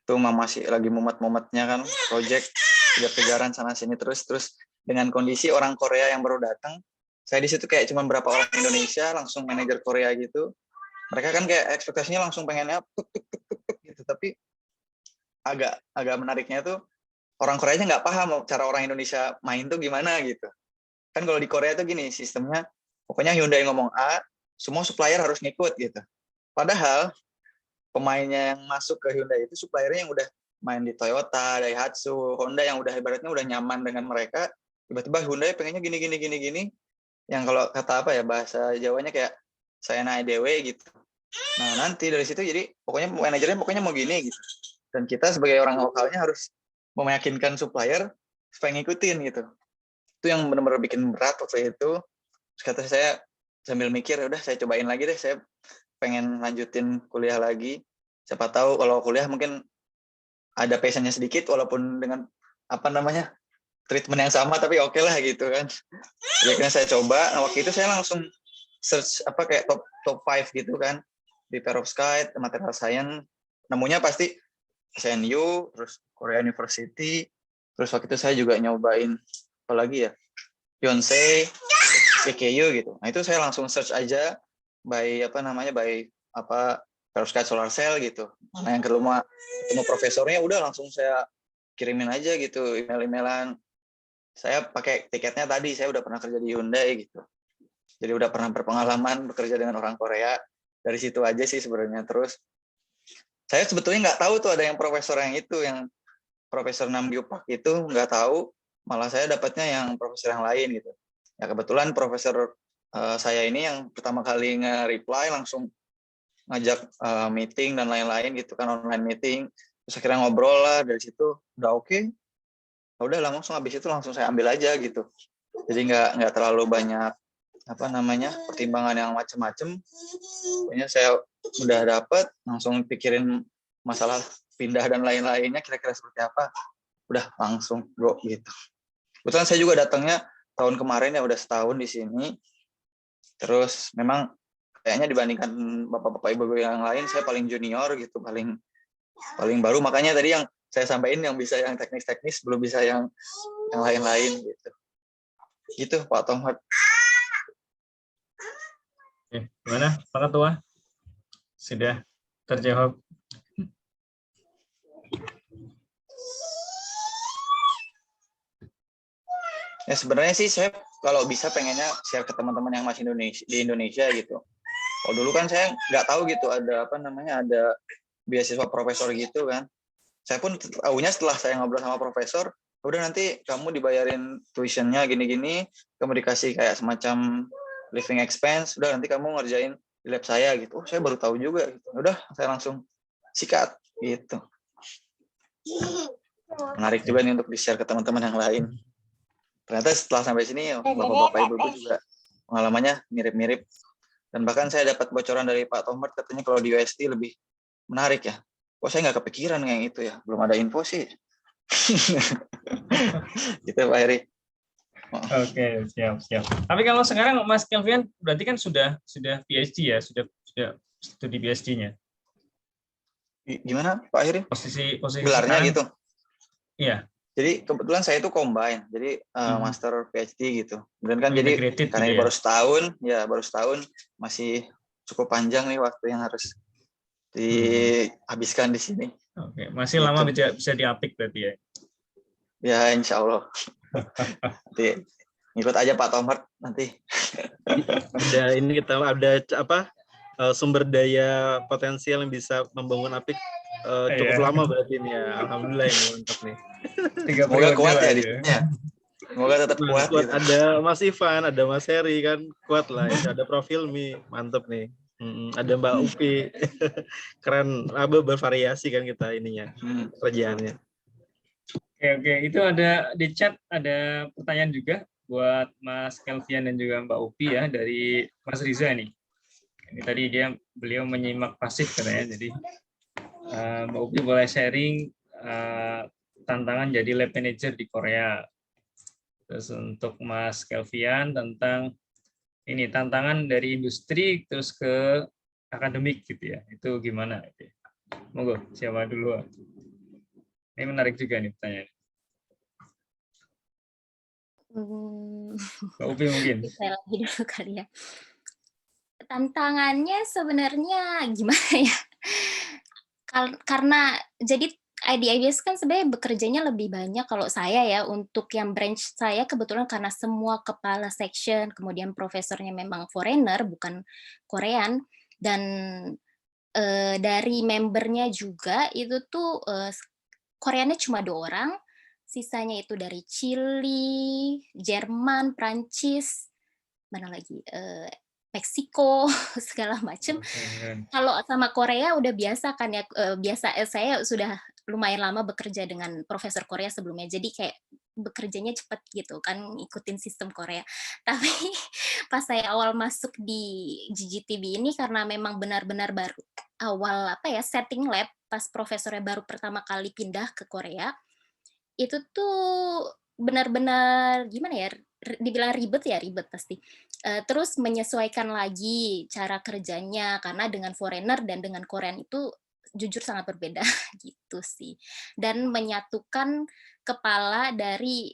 Tuh masih lagi mumet-mumetnya kan, project kejar-kejaran sana sini terus dengan kondisi orang Korea yang baru datang. Saya di situ kayak cuma berapa orang Indonesia, langsung manajer Korea gitu. Mereka kan kayak ekspektasinya langsung pengennya tuk gitu, tapi agak menariknya tuh orang Koreanya nggak paham cara orang Indonesia main tuh gimana gitu. Kan kalau di Korea tuh gini sistemnya, pokoknya Hyundai ngomong A, semua supplier harus ngikut gitu. Padahal pemainnya yang masuk ke Hyundai itu suppliernya yang udah main di Toyota, Daihatsu, Honda yang udah ibaratnya udah nyaman dengan mereka, tiba-tiba Hyundai pengennya gini. Yang kalau kata apa ya, bahasa Jawanya kayak saya naik dewe gitu. Nah, nanti dari situ jadi pokoknya manajernya mau gini gitu. Dan kita sebagai orang lokalnya harus meyakinkan supplier supaya ngikutin gitu. Itu yang benar-benar bikin berat waktu itu. Terus kata saya sambil mikir, udah saya cobain lagi deh, saya pengen lanjutin kuliah lagi. Siapa tahu kalau kuliah mungkin ada passionnya sedikit walaupun dengan treatment yang sama, tapi oke lah gitu kan. Jadi akhirnya saya coba. Nah, waktu itu saya langsung search kayak top 5 gitu kan. di perovskite, material science, nemunya pasti SNU, terus Korea University, terus waktu itu saya juga nyobain apa lagi ya, Yonsei, PKU gitu. Nah itu saya langsung search aja by perovskite solar cell gitu. Nah yang ketemu profesornya udah langsung saya kirimin aja gitu email-emailan. Saya pakai tiketnya tadi, saya udah pernah kerja di Hyundai gitu. Jadi udah pernah berpengalaman bekerja dengan orang Korea. Dari situ aja sih sebenarnya. Terus saya sebetulnya nggak tahu tuh ada yang profesor yang itu, yang Profesor Nam Gyu Pak itu nggak tahu. Malah saya dapatnya yang profesor yang lain gitu. Ya kebetulan profesor saya ini yang pertama kali nge-reply langsung ngajak meeting dan lain-lain gitu kan, online meeting. Terus akhirnya ngobrol lah, dari situ udah oke. Udah langsung habis itu langsung saya ambil aja gitu. Jadi nggak terlalu banyak pertimbangan yang macam-macam. Pokoknya saya udah dapet, langsung pikirin masalah pindah dan lain-lainnya kira-kira seperti apa, udah langsung go gitu. Kebetulan saya juga datangnya tahun kemarin ya, udah setahun di sini. Terus memang kayaknya dibandingkan bapak-bapak ibu yang lain, saya paling junior gitu, paling baru. Makanya tadi yang saya sampaikan yang bisa yang teknis-teknis, belum bisa yang lain-lain gitu. Gitu Pak Tomhad. Gimana Pak Ketua? Sudah terjawab? Ya sebenarnya sih saya kalau bisa pengennya share ke teman-teman yang masih di Indonesia gitu. Kalau dulu kan saya nggak tahu gitu ada ada beasiswa profesor gitu kan. Saya pun tahunya setelah saya ngobrol sama profesor, udah nanti kamu dibayarin tuitionnya gini-gini, kamu dikasih kayak semacam living expense, udah nanti kamu ngerjain di lab saya gitu. Oh, saya baru tahu juga gitu. Udah saya langsung sikat gitu. Menarik juga nih untuk di-share ke teman-teman yang lain. Ternyata setelah sampai sini bapak-bapak ibu juga pengalamannya mirip-mirip. Dan bahkan saya dapat bocoran dari Pak Tomert, katanya kalau di UST lebih menarik ya. Oh, saya nggak kepikiran yang itu ya. Belum ada info sih. Gitu Pak Heri. Oke, siap. Tapi kalau sekarang Mas Kelvin berarti kan sudah PhD ya, sudah studi PhD-nya. Gimana Pak Heri? Posisi Gelarnya sekarang, gitu. Iya. Jadi kebetulan saya itu combine, jadi master PhD gitu. Dan kan jadi karena ini ya? baru setahun, masih cukup panjang nih waktu yang harus dihabiskan di sini. Oke, masih gitu. Lama bisa diapik berarti ya? Ya insya Allah. Nanti ikut aja Pak Tomert nanti. Kita ada sumber daya potensial yang bisa membangun apik cukup lama berarti ini ya. Alhamdulillah ini mantap nih. Semoga kuat ya di sini ya. Semoga tetap kuat. Gitu. Ada Mas Ivan, ada Mas Heri kan kuat lah. Ada Prof Hilmi, mantap nih. Ada Mbak Upi, keren. Bervariasi kan kita ininya kerjaannya. Oke, itu ada di chat ada pertanyaan juga buat Mas Kelvian dan juga Mbak Upi ya, dari Mas Riza nih. Ini tadi beliau menyimak pasif katanya, jadi Mbak Upi boleh sharing tantangan jadi lab manager di Korea. Terus untuk Mas Kelvian tentang ini tantangan dari industri terus ke akademik gitu ya, itu gimana? Monggo, siapa dulu? Ini menarik juga nih pertanyaan. Mbak Upi mungkin. Saya lagi dulu kali ya. Tantangannya sebenarnya gimana ya? Karena jadi IDIBS kan sebenarnya bekerjanya lebih banyak kalau saya ya, untuk yang branch saya kebetulan karena semua kepala section, kemudian profesornya memang foreigner, bukan Korean, dan dari membernya juga itu tuh Koreanya cuma 2 orang, sisanya itu dari Chili, Jerman, Prancis, mana lagi, Meksiko, segala macam. Kalau sama Korea udah biasa kan ya, saya sudah lumayan lama bekerja dengan profesor Korea sebelumnya, jadi kayak bekerjanya cepat gitu kan, ngikutin sistem Korea. Tapi pas saya awal masuk di GGTB ini karena memang benar-benar baru awal setting lab, pas profesornya baru pertama kali pindah ke Korea, itu tuh benar-benar gimana ya, dibilang ribet ya ribet pasti. Terus menyesuaikan lagi cara kerjanya karena dengan foreigner dan dengan Korean itu jujur sangat berbeda gitu sih. Dan menyatukan kepala dari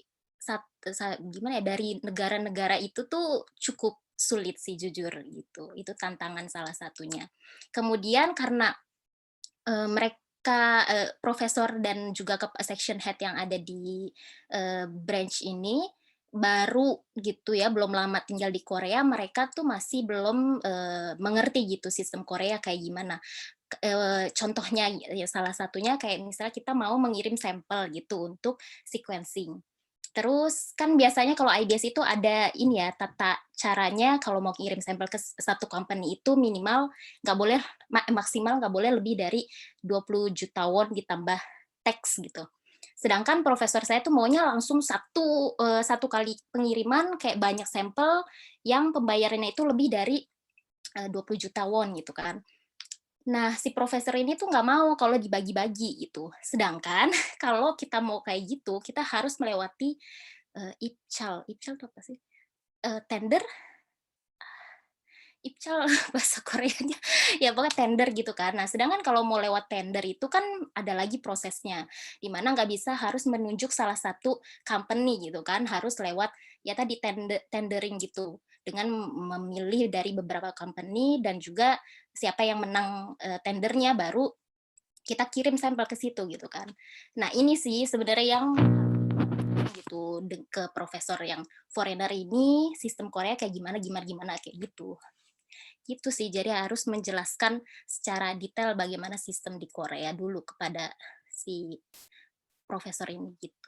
gimana ya, dari negara-negara itu tuh cukup sulit sih jujur gitu. Itu tantangan salah satunya. Kemudian karena mereka profesor dan juga section head yang ada di branch ini baru gitu ya, belum lama tinggal di Korea, mereka tuh masih belum mengerti gitu sistem Korea kayak gimana. Contohnya ya salah satunya kayak misalnya kita mau mengirim sampel gitu untuk sequencing. Terus kan biasanya kalau IBS itu ada ini ya, tata caranya kalau mau kirim sampel ke satu company itu minimal nggak boleh, maksimal nggak boleh lebih dari 20 juta won ditambah tax gitu. Sedangkan profesor saya tuh maunya langsung satu kali pengiriman kayak banyak sampel yang pembayarannya itu lebih dari 20 juta won gitu kan. Nah, si profesor ini tuh nggak mau kalau dibagi-bagi gitu. Sedangkan kalau kita mau kayak gitu, kita harus melewati IPCAL. IPCAL itu apa sih? Tender? IPCAL bahasa Koreanya. Ya pokoknya tender gitu kan. Nah, sedangkan kalau mau lewat tender itu kan ada lagi prosesnya. Di mana nggak bisa harus menunjuk salah satu company gitu kan. Harus lewat ya tadi tendering gitu. Dengan memilih dari beberapa company dan juga siapa yang menang tendernya baru kita kirim sampel ke situ gitu kan. Nah, ini sih sebenarnya yang gitu ke profesor yang foreigner ini sistem Korea kayak gimana kayak gitu. Gitu sih. Jadi harus menjelaskan secara detail bagaimana sistem di Korea dulu kepada si profesor ini gitu.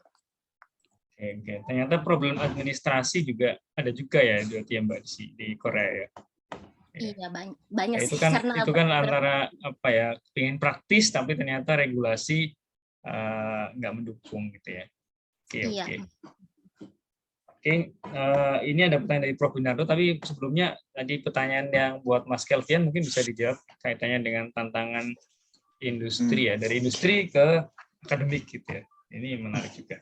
Oke. Ternyata problem administrasi juga ada juga ya berarti ya Mbak di Korea ya. Iya banyak Ya, sih karena itu kan antara apa ya, pengen praktis tapi ternyata regulasi nggak mendukung gitu ya. Oke. iya. Oke, ini ada pertanyaan dari Prof. Winardo, tapi sebelumnya tadi pertanyaan yang buat Mas Kelvian mungkin bisa dijawab kaitannya dengan tantangan industri ya, dari industri ke akademik gitu ya. Ini menarik juga.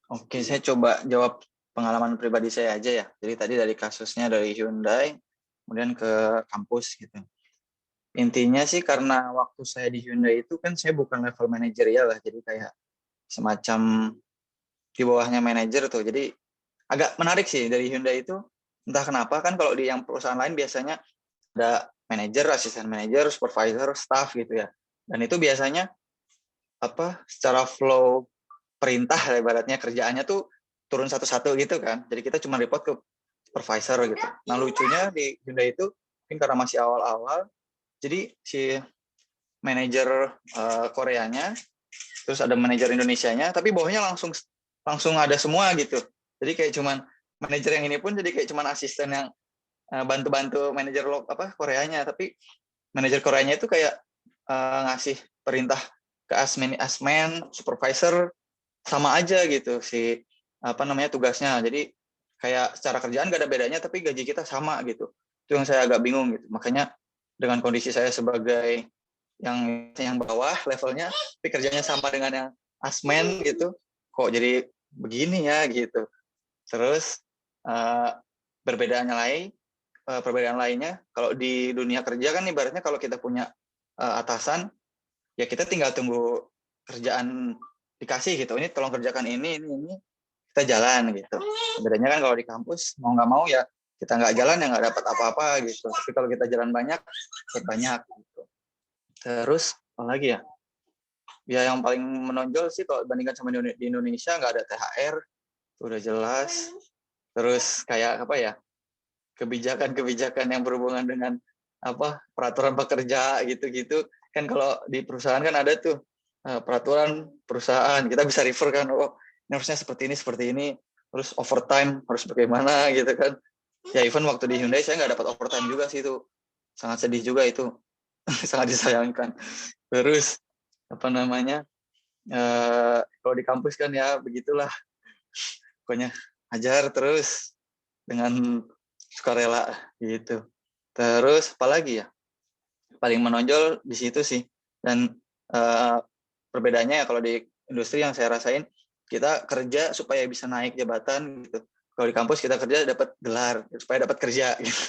Oke, saya coba jawab pengalaman pribadi saya aja ya. Jadi tadi dari kasusnya dari Hyundai, kemudian ke kampus gitu. Intinya sih karena waktu saya di Hyundai itu kan saya bukan level manajerial lah, jadi kayak semacam di bawahnya manajer tuh. Jadi agak menarik sih dari Hyundai itu, entah kenapa kan kalau di yang perusahaan lain biasanya ada manajer, asisten manajer, supervisor, staff gitu ya. Dan itu biasanya secara flow perintah ibaratnya kerjaannya tuh turun satu-satu gitu kan. Jadi kita cuma report ke supervisor gitu. Nah lucunya di Hyundai itu mungkin karena masih awal-awal, jadi si manajer Koreanya, terus ada manajer Indonesianya, tapi bawahnya langsung ada semua gitu. Jadi kayak cuman manajer yang ini pun jadi kayak cuman asisten yang bantu-bantu manajer Koreanya, tapi manajer Koreanya itu kayak ngasih perintah ke asmen, supervisor sama aja gitu si tugasnya. Jadi kayak secara kerjaan gak ada bedanya tapi gaji kita sama gitu. Itu yang saya agak bingung gitu. Makanya dengan kondisi saya sebagai yang bawah levelnya tapi kerjanya sama dengan yang asmen gitu, kok jadi begini ya gitu. Terus perbedaan lainnya kalau di dunia kerja kan ibaratnya kalau kita punya atasan ya kita tinggal tunggu kerjaan dikasih gitu, ini tolong kerjakan ini kita jalan gitu. Bedanya kan kalau di kampus mau nggak mau ya kita nggak jalan ya nggak dapat apa-apa gitu, tapi kalau kita jalan banyak gitu. Terus apa lagi ya yang paling menonjol sih kalau dibandingkan sama di Indonesia nggak ada THR, udah jelas. Terus kayak kebijakan yang berhubungan dengan peraturan pekerja gitu-gitu kan. Kalau di perusahaan kan ada tuh peraturan perusahaan, kita bisa refer kan, ini harusnya seperti ini, terus overtime harus bagaimana gitu kan ya. Even waktu di Hyundai saya nggak dapat overtime juga sih, itu sangat sedih juga itu. Sangat disayangkan. Terus kalau di kampus kan ya begitulah, pokoknya ajar terus dengan sukarela gitu. Terus apalagi ya paling menonjol di situ sih. Dan perbedaannya ya kalau di industri yang saya rasain, kita kerja supaya bisa naik jabatan gitu. kalau di kampus kita kerja dapat gelar supaya dapat kerja gitu.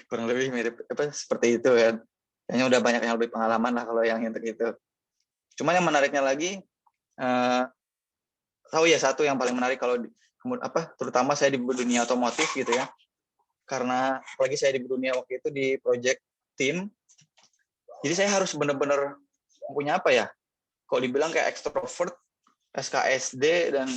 Kurang lebih mirip seperti itu kan. Kayaknya udah banyak yang lebih pengalaman lah kalau yang untuk itu. Cuma yang menariknya lagi, tahu ya satu yang paling menarik kalau terutama saya di dunia otomotif gitu ya. Karena apalagi saya di dunia waktu itu di project team, jadi saya harus benar-benar punya apa ya? Kalau dibilang kayak extrovert, SKSD dan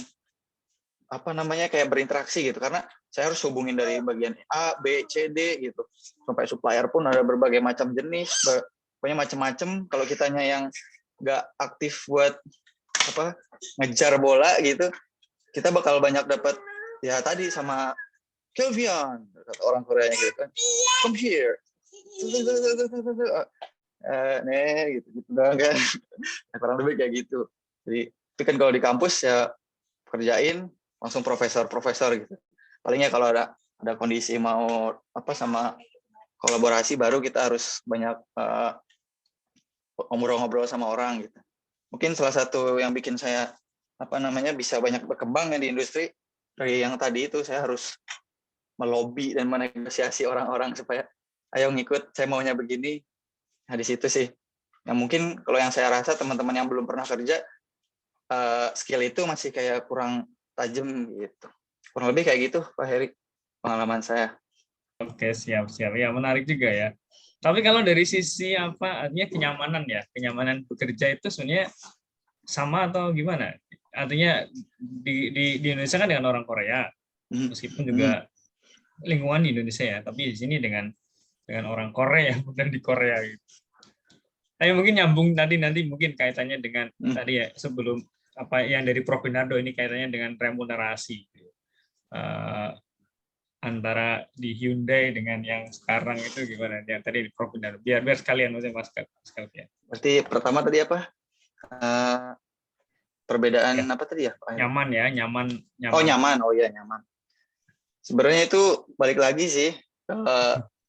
kayak berinteraksi gitu, karena saya harus hubungin dari bagian A, B, C, D gitu, sampai supplier pun ada berbagai macam jenis, pokoknya macam-macam. Kalau kitanya yang nggak aktif buat ngejar bola gitu, kita bakal banyak dapat ya tadi sama Kelvian, orang Koreanya gitu kan, come here, gitu doang kan, kurang lebih kayak gitu. Jadi, tapi kan kalau di kampus ya kerjain langsung profesor gitu. Palingnya kalau ada kondisi mau sama kolaborasi baru kita harus banyak ngobrol-ngobrol sama orang gitu. Mungkin salah satu yang bikin saya bisa banyak berkembang di industri dari yang tadi itu, saya harus melobi dan menegosiasi orang-orang supaya ayo ngikut, saya maunya begini. Nah di situ sih yang mungkin kalau yang saya rasa teman-teman yang belum pernah kerja skill itu masih kayak kurang tajam gitu. Kurang lebih kayak gitu Pak Heri, pengalaman saya. Oke, siap. Ya, menarik juga ya. Tapi kalau dari sisi artinya kenyamanan bekerja itu sebenarnya sama atau gimana? Artinya di Indonesia kan dengan orang Korea, meskipun juga lingkungan di Indonesia ya, tapi di sini dengan orang Korea bukan di Korea gitu. Tapi mungkin nyambung nanti mungkin kaitannya dengan tadi ya sebelum yang dari Prof Bernardo ini kaitannya dengan remunerasi antara di Hyundai dengan yang sekarang itu gimana? Yang tadi di Prof Bernardo. Biar sekalian Mas Kelvian. Berarti pertama tadi apa? Perbedaan Ya. apa tadi ya? Nyaman. Oh nyaman, oh iya nyaman. Sebenarnya itu balik lagi sih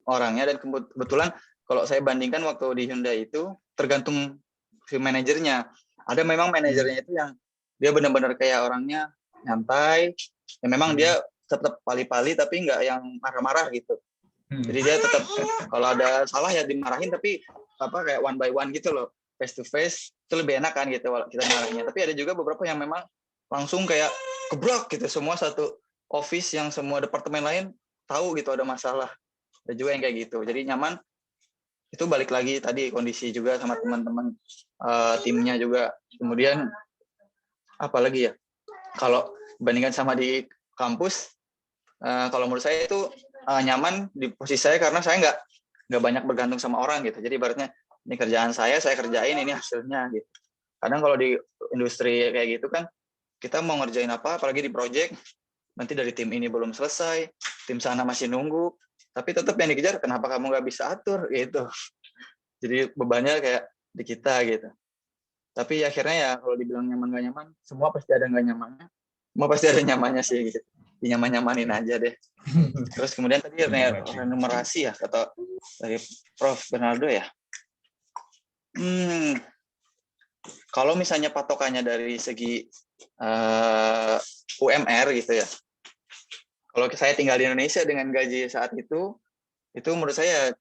orangnya, dan kebetulan kalau saya bandingkan waktu di Hyundai itu tergantung si manajernya. Ada memang manajernya itu yang dia benar-benar kayak orangnya nyantai, ya memang dia tetap pali-pali tapi nggak yang marah-marah gitu. Jadi dia tetap kalau ada salah ya dimarahin, tapi kayak one by one gitu loh, face to face itu lebih enak kan gitu kita marahnya. Tapi ada juga beberapa yang memang langsung kayak gebrak gitu, semua satu office yang semua departemen lain tahu gitu ada masalah. Ada juga yang kayak gitu. Jadi nyaman itu balik lagi tadi kondisi juga sama teman-teman timnya juga. Kemudian apalagi ya, kalau bandingkan sama di kampus, kalau menurut saya itu nyaman di posisi saya karena saya nggak banyak bergantung sama orang gitu. Jadi ibaratnya ini kerjaan saya kerjain, ini hasilnya gitu. Kadang kalau di industri kayak gitu kan kita mau ngerjain apa, apalagi di project, nanti dari tim ini belum selesai, tim sana masih nunggu, tapi tetap yang dikejar kenapa kamu nggak bisa atur gitu. Jadi bebannya kayak di kita gitu. Tapi akhirnya ya kalau dibilang nyaman nggak nyaman, semua pasti ada nggak nyamannya, semua pasti ada nyamannya sih gitu. Dinyaman-nyamanin aja deh. Terus kemudian tadi remunerasi ya, kata dari Prof Bernardo ya. Kalau misalnya patokannya dari segi UMR gitu ya. Kalau saya tinggal di Indonesia dengan gaji saat itu menurut saya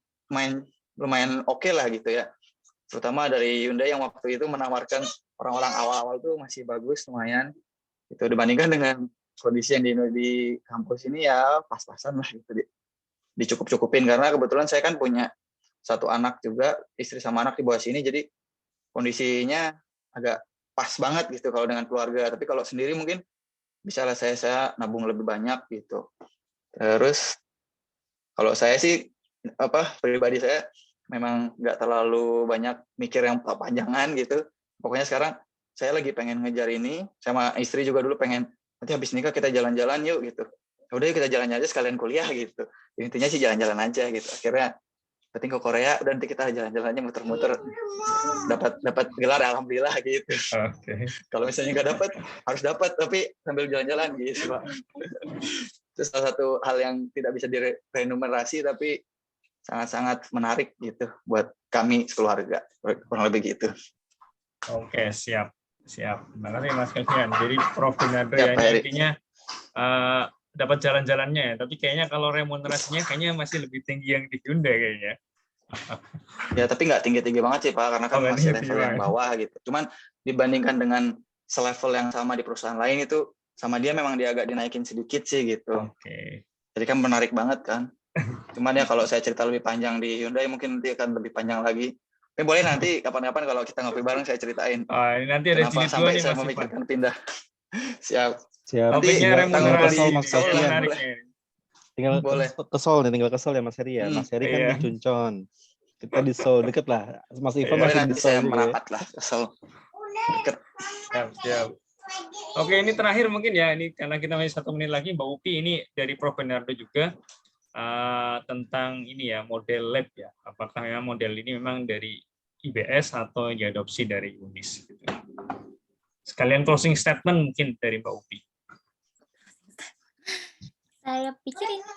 lumayan oke lah gitu ya. Terutama dari Hyundai yang waktu itu menawarkan orang-orang awal-awal tuh masih bagus, lumayan. Itu dibandingkan dengan kondisi yang di kampus ini ya pas-pasan lah gitu, dicukup-cukupin karena kebetulan saya kan punya satu anak juga, istri sama anak di bawah sini, jadi kondisinya agak pas banget gitu kalau dengan keluarga. Tapi kalau sendiri mungkin bisa lah saya nabung lebih banyak gitu. Terus kalau saya sih pribadi saya memang nggak terlalu banyak mikir yang panjangan gitu. Pokoknya sekarang saya lagi pengen ngejar ini, sama istri juga dulu pengen nanti habis nikah kita jalan-jalan yuk gitu. Udah kita jalan aja sekalian kuliah gitu. Intinya sih jalan-jalan aja gitu. Akhirnya penting ke Korea, udah nanti kita jalan-jalannya muter-muter, dapat gelar alhamdulillah gitu. Okay. Kalau misalnya nggak dapat, harus dapat tapi sambil jalan-jalan gitu Pak. Itu salah satu hal yang tidak bisa direnumerasi tapi sangat-sangat menarik gitu buat kami sekeluarga, kurang lebih gitu. Oke, siap. Terima kasih Mas Kelvian. Jadi Prof Bernardo ya, intinya dapat jalan-jalannya ya. Tapi kayaknya kalau remunerasinya kayaknya masih lebih tinggi yang di Hyundai kayaknya. Ya, tapi nggak tinggi-tinggi banget sih, Pak, karena kan Oh, nggak masih tinggi-tinggi level yang banget. bawah gitu. Cuman dibandingkan dengan selevel yang sama di perusahaan lain itu, sama dia memang dia agak dinaikin sedikit sih gitu. Oke. Jadi kan menarik banget kan. Cuman ya kalau saya cerita lebih panjang di Hyundai mungkin nanti akan lebih panjang lagi. Tapi boleh nanti kapan-kapan kalau kita ngopi bareng saya ceritain Oh, ini nanti ada kenapa jilid 2 sampai nih saya Mas Ivan. memikirkan pindah. Siap. Siap. Nanti Topiknya kita ngobrol remunerasi, kesel, di Mas ini Sofian. menarik boleh. nih. Tinggal Boleh. kesel nih, tinggal kesel ya Mas Heri ya. Mas Heri kan Iya. di Cuncon. Kita di Seoul, deket lah. Mas Ivan Iya. Boleh masih di nanti Seoul saya juga ya. merapat lah kesel. Deket. Siap. Oke, ini terakhir mungkin ya, ini karena kita masih 1 menit lagi, Mbak Upi ini dari Prof. Bernardo juga tentang ini ya, model lab ya. Apakah memang model ini memang dari IBS atau diadopsi dari UNIS? Gitu. Sekalian closing statement mungkin dari Mbak Upi. Saya pikir ini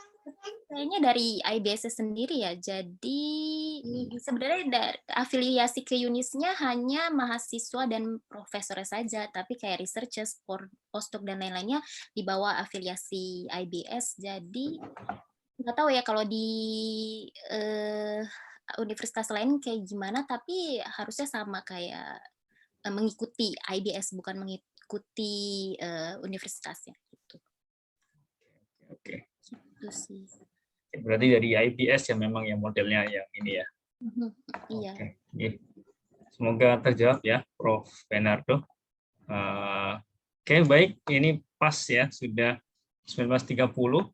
kayaknya dari IBS sendiri ya. Jadi sebenarnya afiliasi ke UNIS-nya hanya mahasiswa dan profesor saja, tapi kayak researchers, postdoc dan lain-lainnya di bawah afiliasi IBS. Jadi nggak tahu ya kalau di universitas lain kayak gimana, tapi harusnya sama kayak mengikuti IBS, bukan mengikuti universitasnya gitu. Oke. Itu sih. Berarti dari IBS ya memang yang modelnya yang ini ya. Iya. Oke. Semoga terjawab ya, Prof. Bernardo. Oke, baik. Ini pas ya, sudah 19.30.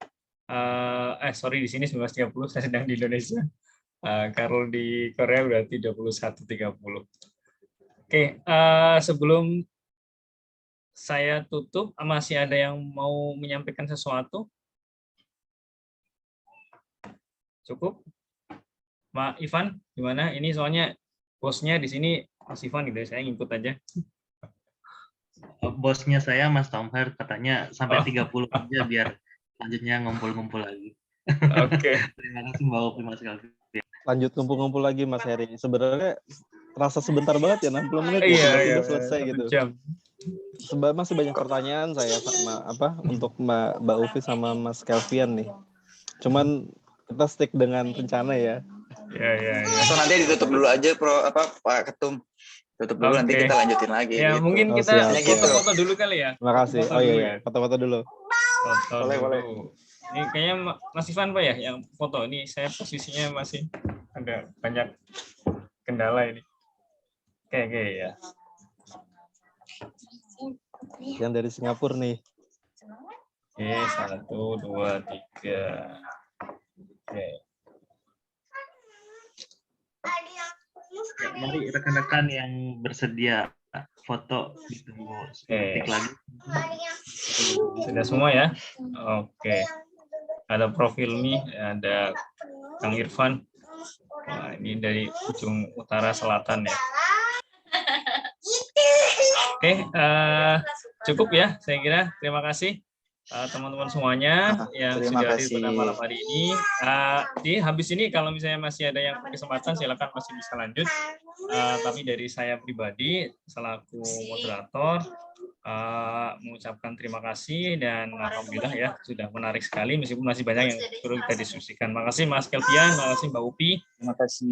Sorry, di sini 19.30, saya sedang di Indonesia. Kalau di Korea berarti 21.30. Oke, sebelum saya tutup, masih ada yang mau menyampaikan sesuatu? Cukup? Pak Ivan, gimana? Ini soalnya bosnya di sini Mas Ivan gitu, saya ngikut aja. Bosnya saya Mas Tomher katanya sampai 30 aja biar lanjutnya ngumpul-ngumpul lagi. Oke. Terima kasih Mbak Upi, Mas Galvi. Lanjut ngumpul-ngumpul lagi Mas Heri. Sebenarnya terasa sebentar banget ya, 60 menit ya, Iya, tiba-tiba selesai 1 gitu. jam. Masih banyak pertanyaan saya sama untuk Mbak Upi sama Mas Kelvian nih. Cuman kita stick dengan rencana ya. Ya. So nanti ditutup dulu aja Pak Ketum. Tutup dulu nanti kita lanjutin lagi. Ya, gitu. mungkin kita siap. foto-foto dulu kali ya. Terima kasih. Foto Oh dulu iya, ya. foto-foto dulu. Foto Boleh, dulu. boleh. Ini kayaknya Mas Ivan Pak ya yang foto. Ini saya posisinya masih ada banyak kendala ini. Oke ya. Yang dari Singapura nih. Oke, 1, 2, 3. Oke. Ya, mari rekan-rekan yang bersedia foto ditunggu sedetik lagi. Sudah semua ya? Oke. Ada profil nih, ada Kang Irfan. Wah, ini dari ujung utara selatan ya. Oke, cukup ya saya kira. Terima kasih teman-teman semuanya yang Terima sudah hadir kasih. pada malam hari ini. Di habis ini kalau misalnya masih ada yang berkesempatan silakan masih bisa lanjut. Tapi dari saya pribadi selaku moderator mengucapkan terima kasih dan alhamdulillah ya sudah menarik sekali meskipun masih banyak yang perlu kita diskusikan. Makasih Mas Kelvian, makasih Mbak Upi, Terima kasih.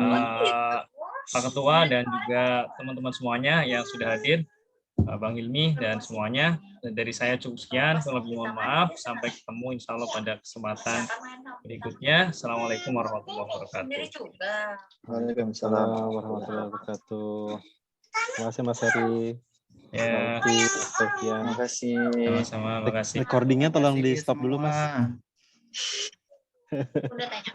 Pak Ketua dan juga teman-teman semuanya yang sudah hadir. Bang Hilmi dan semuanya. Dan dari saya cukup sekian, lebih mohon maaf. Sampai ketemu insya Allah pada kesempatan berikutnya. Assalamualaikum warahmatullahi wabarakatuh. Waalaikumsalam. Warahmatullahi wabarakatuh. Terima kasih Mas Heri. Ya, Terima kasih. sama-sama. Makasih. Recordingnya tolong di stop dulu Mas. Semua. Udah tanya.